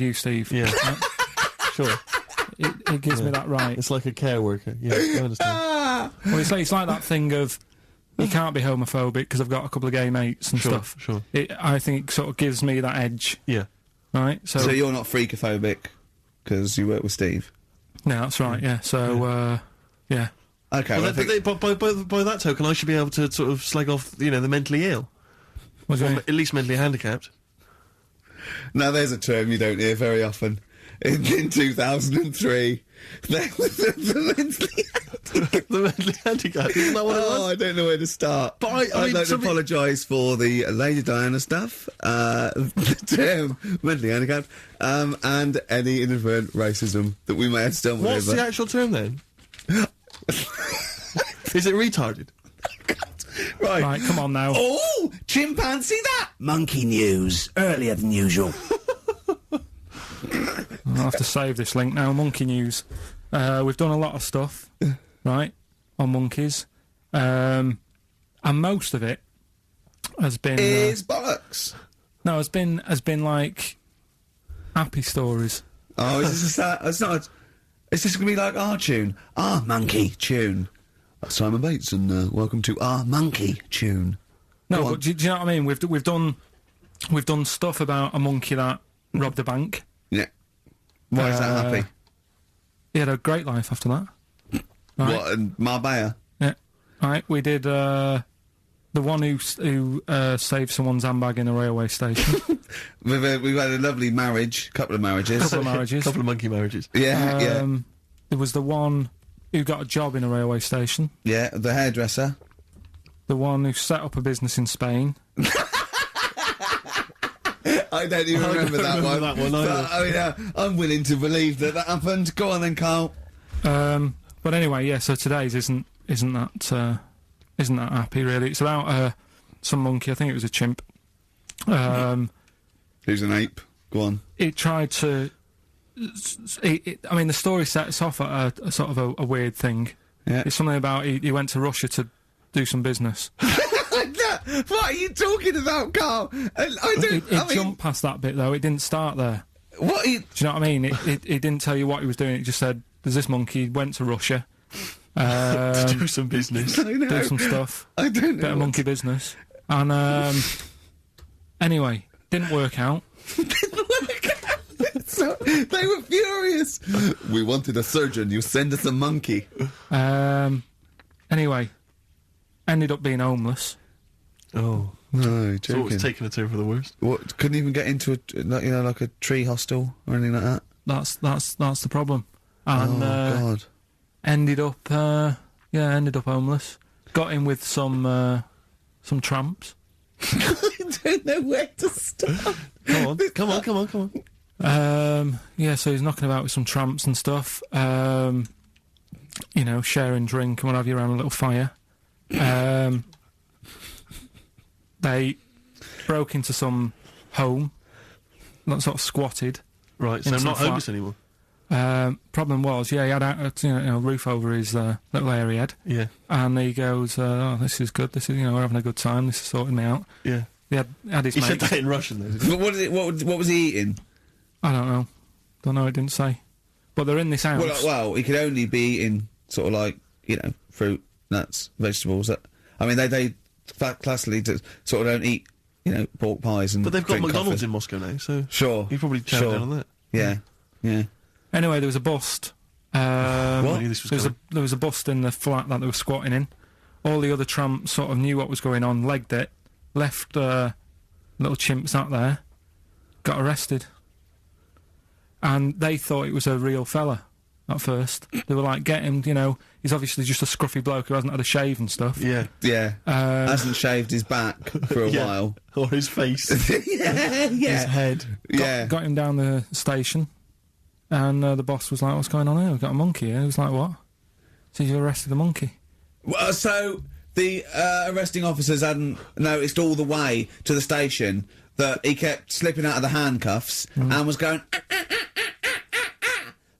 you, Steve. Yeah. Right? Sure. It gives me that right. It's like a care worker. Yeah, I understand. Well, it's like that thing of you can't be homophobic because I've got a couple of gay mates and stuff. Sure. I think it sort of gives me that edge. Yeah. Right? So you're not freakophobic because you work with Steve? Yeah, that's right, yeah. So, yeah. Okay. Well, well, by that token, I should be able to sort of slag off, the mentally ill. What do you Or mean? at least mentally handicapped. now there's a term you don't hear very often. In 2003, there was the The mentally handicapped, isn't that what it was? I don't know where to start. But I'd mean, like to apologise for the Lady Diana stuff, the term mentally handicapped, and any inadvertent racism that we may have stumbled What's over. the actual term then? Is it retarded? Right, come on now. Oh, chimpanzee that! Monkey news, earlier than usual. I'll have to save this link now. Monkey news. We've done a lot of stuff, right, on monkeys. And most of it has been... Is bollocks. no, has been like happy stories. Oh, is this it's not... Is this going to be like our tune? Our monkey tune. Simon Bates, and welcome to our monkey tune. No, Go on. but do you know what I mean? We've done stuff about a monkey that robbed a bank. Yeah. Why is that happy? He had a great life after that. Right? What, in Marbella? Yeah. Right. We did the one who saved someone's handbag in a railway station. We've had a lovely marriage, couple of marriages. Couple of marriages. Couple of monkey marriages. Yeah, There was the one who got a job in a railway station. yeah. The hairdresser. The one who set up a business in Spain. I don't even remember that remember one. that one either. But, I mean, I'm willing to believe that happened. Go on then, Carl. But anyway, yeah. So today's isn't that happy really. It's about some monkey. I think it was a chimp. Who's an ape? Go on. It tried to. I mean, the story sets off at a sort of a weird thing. Yeah. It's something about he went to Russia to do some business. What are you talking about, Carl? I don't. It jumped past that bit though. It didn't start there. What? Do you know what I mean? It didn't tell you what he was doing. It just said, "There's this monkey went to Russia, To do some business. I know. do some stuff, I don't know. bit of monkey business." And anyway, didn't work out. So, they were furious. We wanted a surgeon. You send us a monkey. Anyway, ended up being homeless. Oh. No, So joking. it's taken a turn for the worst. What? Couldn't even get into like a tree hostel or anything like that. That's the problem. And God. ended up homeless. Got in with some tramps. I don't know where to start. Come on. Yeah, so he's knocking about with some tramps and stuff. Sharing drink and what have you around a little fire. They broke into some home, not sort of squatted. Right, so In I'm some not flat. homeless anymore. Problem was, he had a roof over his little area he had, Yeah, and he goes, "Oh, this is good. This is, we're having a good time. This is sorting me out." yeah. He had his He said mates. that in Russian, though. Didn't he? But what was he eating? I don't know. Don't know. It didn't say. But they're in this house. Well, he could only be eating sort of like, fruit, nuts, vegetables. I mean, they classically sort of don't eat, pork pies and But they've got drink McDonald's coffee. in Moscow now, so Sure. he probably chow down on that. Yeah, yeah. Anyway, there was a bust. I knew this was coming. There was a bust in the flat that they were squatting in. All the other tramps sort of knew what was going on, legged it, left little chimps out there, got arrested. And they thought it was a real fella at first. They were like, get him, he's obviously just a scruffy bloke who hasn't had a shave and stuff. Yeah. Yeah. Hasn't shaved his back for a Yeah. while. Or his face. Yeah, His head. yeah. Got him down the station, and the boss was like, what's going on here? We've got a monkey here. He was like, what? So you arrested the monkey. Well, so the arresting officers hadn't noticed all the way to the station that he kept slipping out of the handcuffs and was going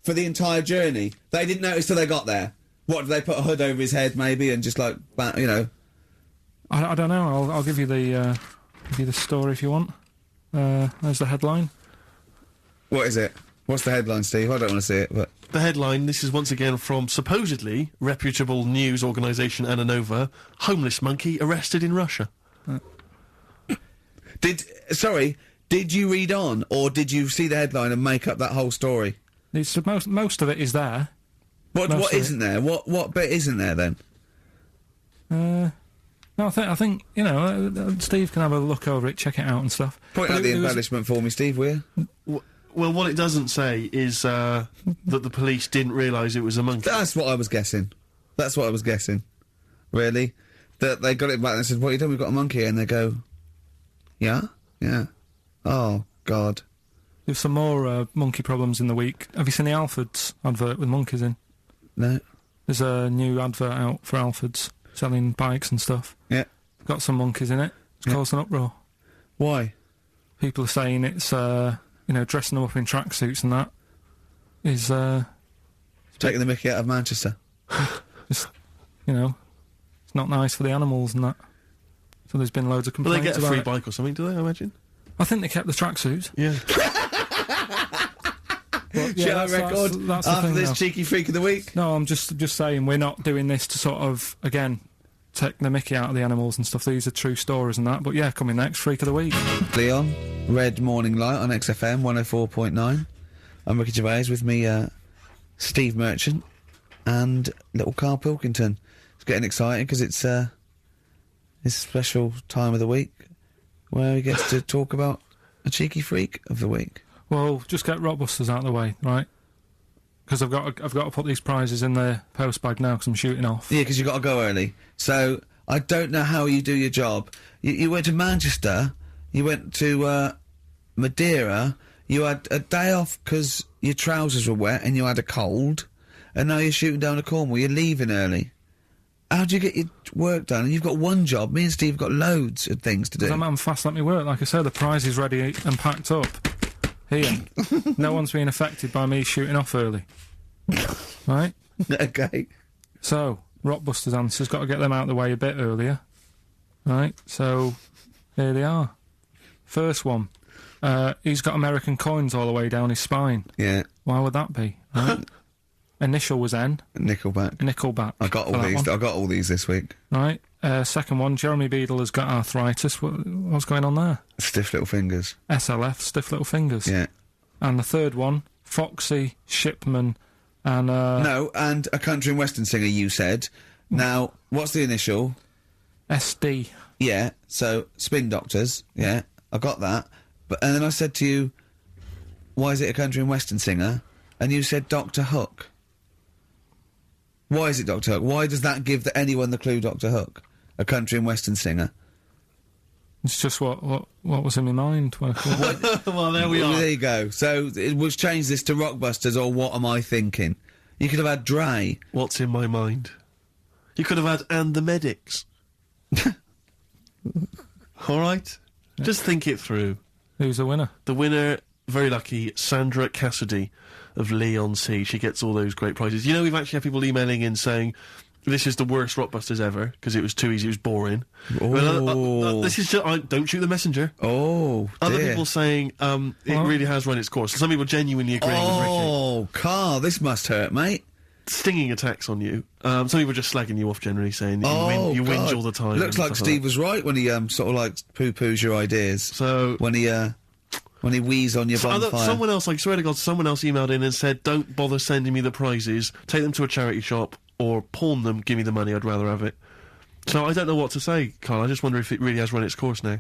for the entire journey. They didn't notice till they got there. What, did they put a hood over his head maybe and just like, I don't know. I'll give you the story if you want. There's the headline. What is it? What's the headline, Steve? I don't want to see it, but... The headline, this is once again from supposedly reputable news organisation Ananova, homeless monkey arrested in Russia. Did you read on, or did you see the headline and make up that whole story? It's most of it is there. What Most of isn't there? What bit isn't there then? No, I think Steve can have a look over it, check it out and stuff. Point But out the it was- embellishment for me, Steve, will you? Well, what it doesn't say is that the police didn't realise it was a monkey. That's what I was guessing. Really? That they got it back and said, what are you doing? We've got a monkey here. And they go, yeah? Yeah. Oh, God. There's some more monkey problems in the week. Have you seen the Alfords advert with monkeys in? No. There's a new advert out for Alfords selling bikes and stuff. Yeah. Got some monkeys in it. It's Yeah. caused an uproar. Why? People are saying it's dressing them up in tracksuits and that is Taking the mickey out of Manchester. it's not nice for the animals and that. So there's been loads of Will they complaints get a about free it. bike or something, do they, I imagine? I think they kept the tracksuits. Yeah. But, Show that's- record that's the after thing this now. cheeky freak of the week. No, I'm just saying we're not doing this to sort of, again, take the mickey out of the animals and stuff. These are true stories and that. But yeah, coming next, Freak of the Week. Leon, Red Morning Light on XFM 104.9. I'm Ricky Gervais, with me, Steve Merchant and little Karl Pilkington. It's getting exciting because it's his special time of the week where he gets to talk about a cheeky freak of the week. Well, just get Rockbusters out of the way, right? Because I've got to put these prizes in the post bag now because I'm shooting off. Yeah, because you've got to go early. So I don't know how you do your job. You went to Manchester, you went to Madeira, you had a day off because your trousers were wet and you had a cold, and now you're shooting down to Cornwall, you're leaving early. How do you get your work done? And you've got one job. Me and Steve have got loads of things to do. I'm fast at me work. Like I said, the prize is ready and packed up. Here. No one's being affected by me shooting off early. Right? Okay. So, Rockbusters answers, got to get them out of the way a bit earlier. Right? So, here they are. First one. He's got American coins all the way down his spine. Yeah. Why would that be? Right? Initial was N. Nickelback. I got for all that these. one. I got all these this week. Right. Second one, Jeremy Beadle has got arthritis. What's going on there? Stiff little fingers. SLF, stiff little fingers. Yeah. And the third one, Foxy, Shipman, and... No, and a country and western singer, you said. Now, what's the initial? SD. Yeah, so Spin Doctors, yeah, I got that. And then I said to you, why is it a country and western singer? And you said Dr. Hook. Why is it Dr. Hook? Why does that give anyone the clue Dr. Hook? A country and western singer. It's just what was in my mind. Well, there we Well, are. there you go. So it was change this to Rockbusters, or what am I thinking? You could have had Dre. What's in my mind? You could have had And the Medics. All right? Just think it through. Who's the winner? The winner, very lucky, Sandra Cassidy of Leon C. She gets all those great prizes. You know, we've actually had people emailing in saying, this is the worst Rockbusters ever, because it was too easy, it was boring. Oh. This is just... don't shoot the messenger. Oh, Other dear. people saying it really has run its course. Some people genuinely agreeing with Ricky. Oh, Carl, this must hurt, mate. Stinging attacks on you. Some people just slagging you off generally, saying that you whinge all the time. Looks and like stuff Steve that. was right when he sort of like poo-poos your ideas. So when he wheezed on your bonfire. someone else, I swear to God, someone else emailed in and said, don't bother sending me the prizes, take them to a charity shop, or pawn them, give me the money, I'd rather have it. So I don't know what to say, Carl. I just wonder if it really has run its course now.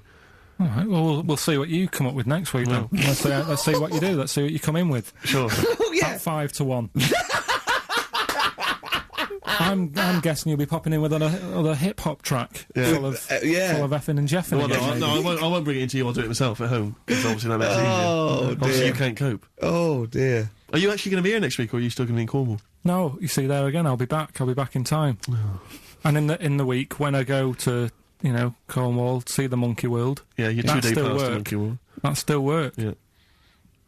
All right, well, we'll see what you come up with next week, then. Let's see what you do. Let's see what you come in with. Sure. Oh, yeah. At 5 to 1. I'm guessing you'll be popping in with another hip-hop track full of effing and jeffing. Well, again, no, I won't bring it into you, I'll do it myself at home, because obviously that makes it easier. Oh, Obviously dear. you can't cope. Oh, dear. Are you actually going to be here next week, or are you still going to be in Cornwall? No, you see, there again, I'll be back in time. And in the week, when I go to, Cornwall, see the Monkey World, Yeah, your That 2-day still pass to work. Monkey World. that still work. Yeah.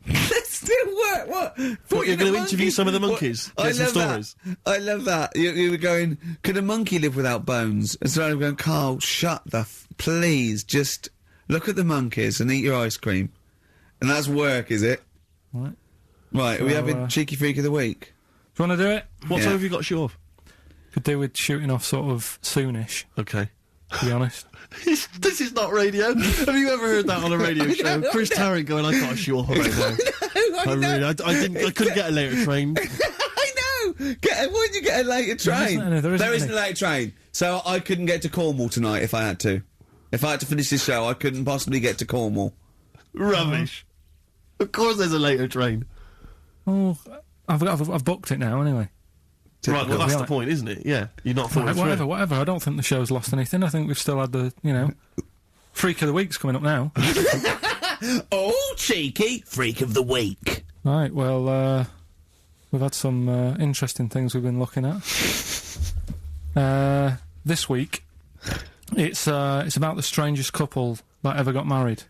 That still work. What? What, you're going to interview some of the monkeys? What? Get some stories? I love that. You were going, could a monkey live without bones? And so I'm going, Carl, shut the please, just look at the monkeys and eat your ice cream. And that's work, is it? Right. Right, are we So, having Cheeky Freak of the Week? Do you want to do it? What Yeah. time have you got to shoot off? Could do with shooting off sort of soonish, Okay. to be honest. This is not radio. Have you ever heard that on a radio show? Chris Tarrant going, I can't shoot off right now. I couldn't get a later train. I know! Why did you get a later train? There isn't isn't any. a later train. So I couldn't get to Cornwall tonight if I had to. If I had to finish this show, I couldn't possibly get to Cornwall. Rubbish. Of course there's a later train. Oh, I've booked it now anyway. Right, well that's the Right. point, isn't it? Yeah, you're not Right, falling through. whatever. I don't think the show's lost anything. I think we've still had the, Freak of the Week's coming up now. Oh, cheeky freak of the week. Right, well, we've had some interesting things we've been looking at. This week, it's about the strangest couple that ever got married.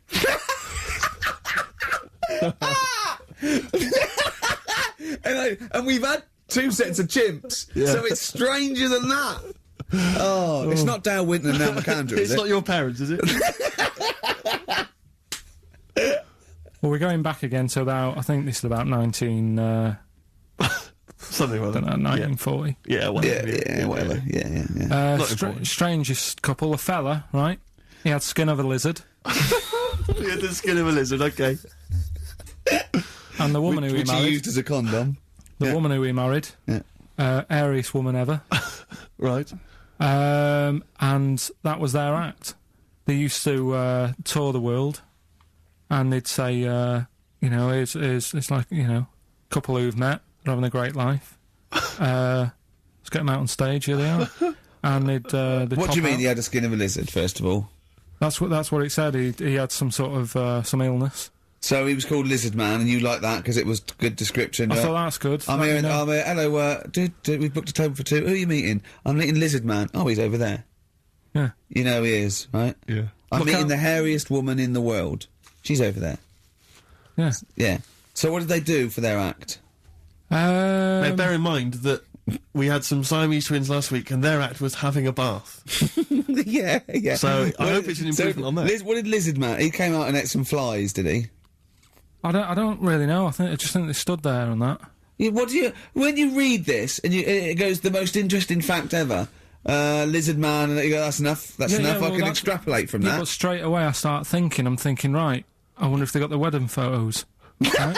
And we've had 2 sets of chimps, so it's stranger than that. Oh, it's not Dale Winton and Nell McAndrew, It's is it? not your parents, is it? Well, we're going back again to about, I think this is about 19... Something like I don't know, that. 1940. Yeah, whatever. Yeah, whatever. Yeah. Not important. Strangest couple, a fella, right? He had skin of a lizard, Yeah, the skin of a lizard, okay. and the woman who he Which he married, used as a condom. woman who he married, Yeah. airiest woman ever, Right. and that was their act. They used to tour the world, and they'd say, it's like couple who've met, they're having a great life. Let's get them out on stage. Here they are. And they'd What pop do you mean out. he had a skin of a lizard, first of all? That's what it said. He had some sort of some illness. So he was called Lizard Man, and you like that because it was good description. I thought that's good. I'm Let here, me know. I'm here. Hello, we've booked a table for 2. Who are you meeting? I'm meeting Lizard Man. Oh, he's over there. Yeah. You know he is, right? Yeah. I'm Look meeting out. the hairiest woman in the world. She's over there. Yeah. Yeah. So what did they do for their act? Now, bear in mind that we had some Siamese twins last week, and their act was having a bath. yeah. So, I hope it's an improvement on that. What did Lizard Man? He came out and ate some flies, did he? I don't really know. I just think they stood there on that. Yeah, when you read this and it goes the most interesting fact ever, Lizard Man, and you go, that's enough. That's enough. I can extrapolate from Yeah, that. but straight away I start thinking. I'm thinking, right. I wonder if they got the wedding photos. Right?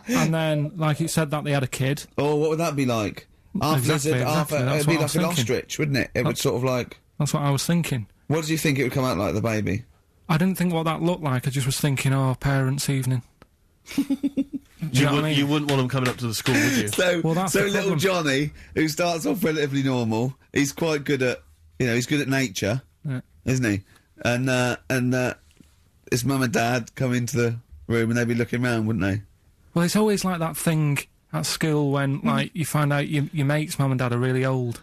And then, like it said that they had a kid. Oh, what would that be like? Half Exactly, lizard, half exactly, that's it'd be what I like was an thinking. ostrich, wouldn't it? It would sort of like. That's what I was thinking. What did you think it would come out like, the baby? I didn't think what that looked like. I just was thinking, parents' evening. Do you know what I mean? You wouldn't want them coming up to the school, would you? So, Well, that's the little problem. Johnny, who starts off relatively normal, he's quite good at, he's good at nature, Yeah. isn't he? And his mum and dad come into the room and they'd be looking round, wouldn't they? Well, it's always like that thing at school when, like, you find out your mate's mum and dad are really old.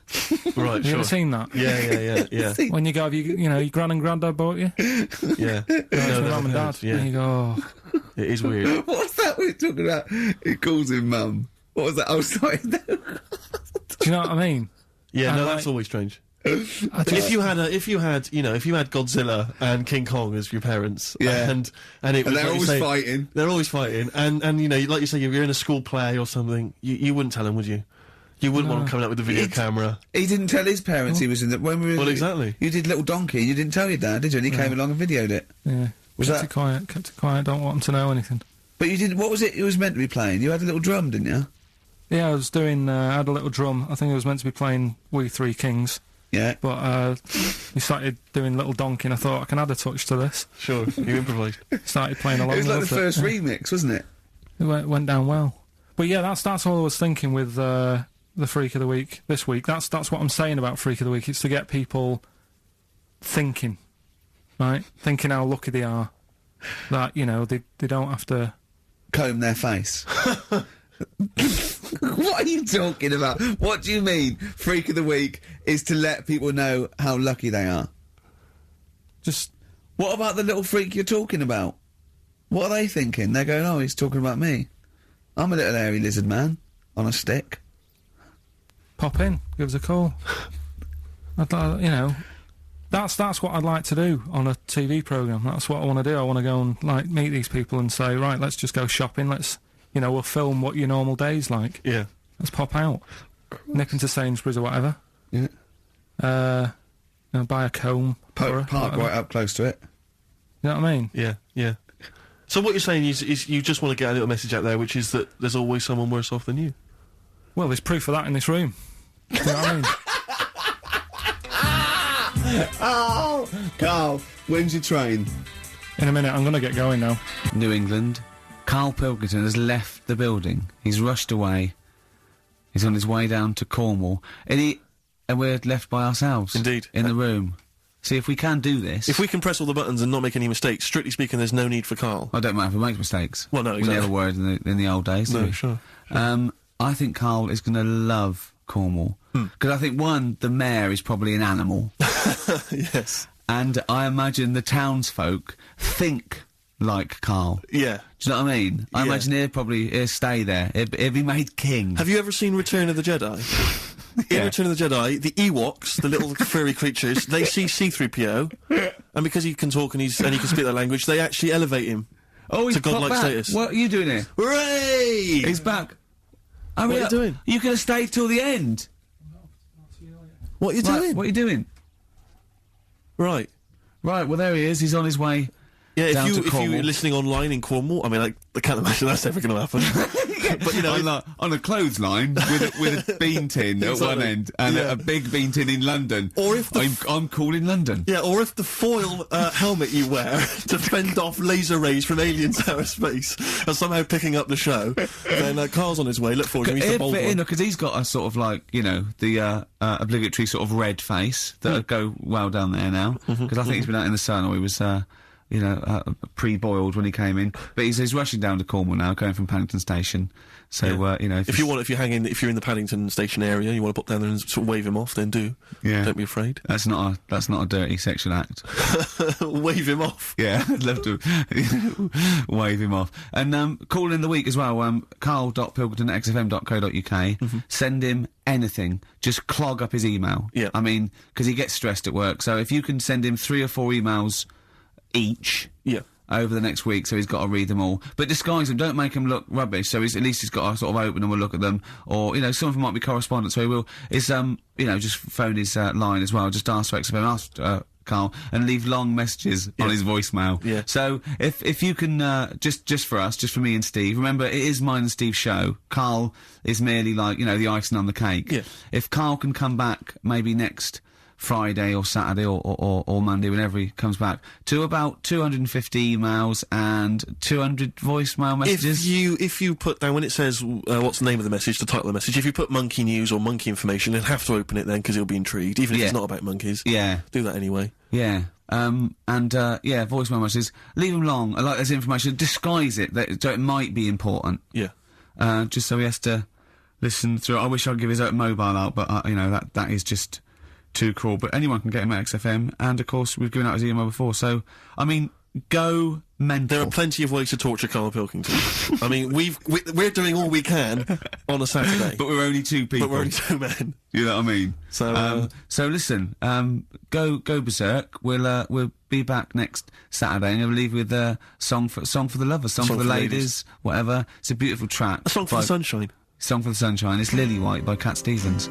Right, Have you ever seen that? Yeah. When you go, your gran and granddad bought you? Yeah. No, mum and dad. Yeah. And you go, oh. It is weird. What's that we're talking about? He calls him mum. What was that? Oh, sorry. Do you know what I mean? Yeah, And, no, like, that's always strange. I just, If you had Godzilla and King Kong as your parents, Yeah. and it was And they're like you always say- fighting. they're always fighting, and you know, like you say, if you're in a school play or something, you wouldn't tell them, would you? You wouldn't want them coming out with a video camera. He didn't tell his parents he was in the... When we were, Well, exactly. You did Little Donkey, and you didn't tell your dad, did you? And he came along and videoed it. yeah. Was kept that- it quiet, don't want them to know anything. But you didn't... What was it was meant to be playing? You had a little drum, didn't you? Yeah, I was doing, I had a little drum. I think I was meant to be playing We Three Kings. Yeah. But we started doing Little Donkey, and I thought I can add a touch to this. Sure, you improvise. Started playing along. It was like the with first yeah. remix, wasn't it? It went down well. But yeah, that's all I was thinking with the Freak of the Week this week. That's what I'm saying about Freak of the Week. It's to get people thinking, right? Thinking how lucky they are that, you know, they don't have to... Comb their face. What are you talking about? What do you mean Freak of the Week is to let people know how lucky they are? Just... What about the little freak you're talking about? What are they thinking? They're going, oh, he's talking about me. I'm a little hairy lizard man on a stick. Pop in, give us a call. You know, that's what I'd like to do on a TV programme. That's what I want to do. I want to go and, like, meet these people and say, right, let's just go shopping. Let's, you know, we'll film what your normal day's like. Yeah. Let's pop out. Nip into Sainsbury's or whatever. Yeah. You know, buy a comb. or a- Park whatever. right up close to it. You know what I mean? Yeah. So what you're saying is you just want to get a little message out there, which is that there's always someone worse off than you. Well, there's proof of that in this room. You know what I mean? Oh, Carl, when's your train? In a minute, I'm going to get going now. New England. Karl Pilkington has left the building. He's rushed away. He's on his way down to Cornwall. And we're left by ourselves. Indeed. In the room. See, if we can do this... If we can press all the buttons and not make any mistakes, strictly speaking, there's no need for Karl. I don't mind if we make mistakes. Well, no, exactly. We never were in the old days, did No, we? sure. I think Karl is going to love Cornwall. Because I think, one, the mayor is probably an animal. Yes. And I imagine the townsfolk think like Karl. Yeah. Do you know what I mean? I Yeah. imagine he'll stay there. He'll be made king. Have you ever seen Return of the Jedi? Yeah. In Return of the Jedi, the Ewoks, the little furry creatures, they see C-3PO, and because he can talk and he can speak their language, they actually elevate him Oh, he's to godlike popped back. status. What are you doing here? Hooray! He's back. What are you doing? You could have stayed till the end. What are you Right, doing? what are you doing? Right. Right, well, there he is. He's on his way. Yeah, Down to if Cornwall. you're listening online in Cornwall, I mean, I can't imagine that's ever going to happen. But, you know, on a clothesline with a bean tin at one Exactly. end and Yeah. a big bean tin in London. Or if the I'm cool in London. yeah, or if the foil helmet you wear to fend off laser rays from aliens out of space are somehow picking up the show, then Carl's on his way. Look forward to him. He's the He'd bold fit one. in because he's got a sort of like, you know, the obligatory sort of red face that would go well down there now. Because I think he's been out in the sun, or he was, pre-boiled when he came in. But he's rushing down to Cornwall now, going from Paddington Station. So you know, If you're in the Paddington Station area, you want to pop down there and sort of wave him off, then do. Yeah. Don't be afraid. that's not a dirty sexual act. Wave him off. Yeah, I'd love to wave him off. And call in the week as well, carl.pilkington@xfm.co.uk. Send him anything. Just clog up his email. Yeah. I mean, because he gets stressed at work. So if you can send him 3 or 4 emails each Yeah. over the next week, so he's got to read them all. But disguise them, don't make them look rubbish, so at least he's got to sort of open them and look at them. Or, you know, some of them might be correspondence, so he will. It's, you know, just phone his line as well. Just ask for XFM, ask Karl, and leave long messages on his voicemail. Yeah. So if you can, just for us, just for me and Steve, remember, it is mine and Steve's show. Karl is merely like, you know, the icing on the cake. Yeah. If Karl can come back maybe next Friday or Saturday or Monday, whenever he comes back, to about 250 emails and 200 voicemail messages. If you put down, when it says what's the name of the message, the title of the message, if you put monkey news or monkey information, he'll have to open it then because he'll be intrigued, even if Yeah. it's not about monkeys. Yeah. Do that anyway. Yeah. Voicemail messages. Leave them long. I like this information. Disguise it, so it might be important. Yeah. just so he has to listen through. I wish I'd give his own mobile out, but you know, that is just too cruel. But anyone can get him at XFM, and of course we've given out his email before. So I mean, go mental. There are plenty of ways to torture Karl Pilkington. I mean, we're doing all we can on a Saturday, but we're only two people. But we're only two men. You know what I mean? So, so listen, go berserk. We'll be back next Saturday, and we'll leave with a song for the lovers, song for the ladies, whatever. It's a beautiful track. A song for the sunshine. Song for the sunshine. It's Lily White by Cat Stevens.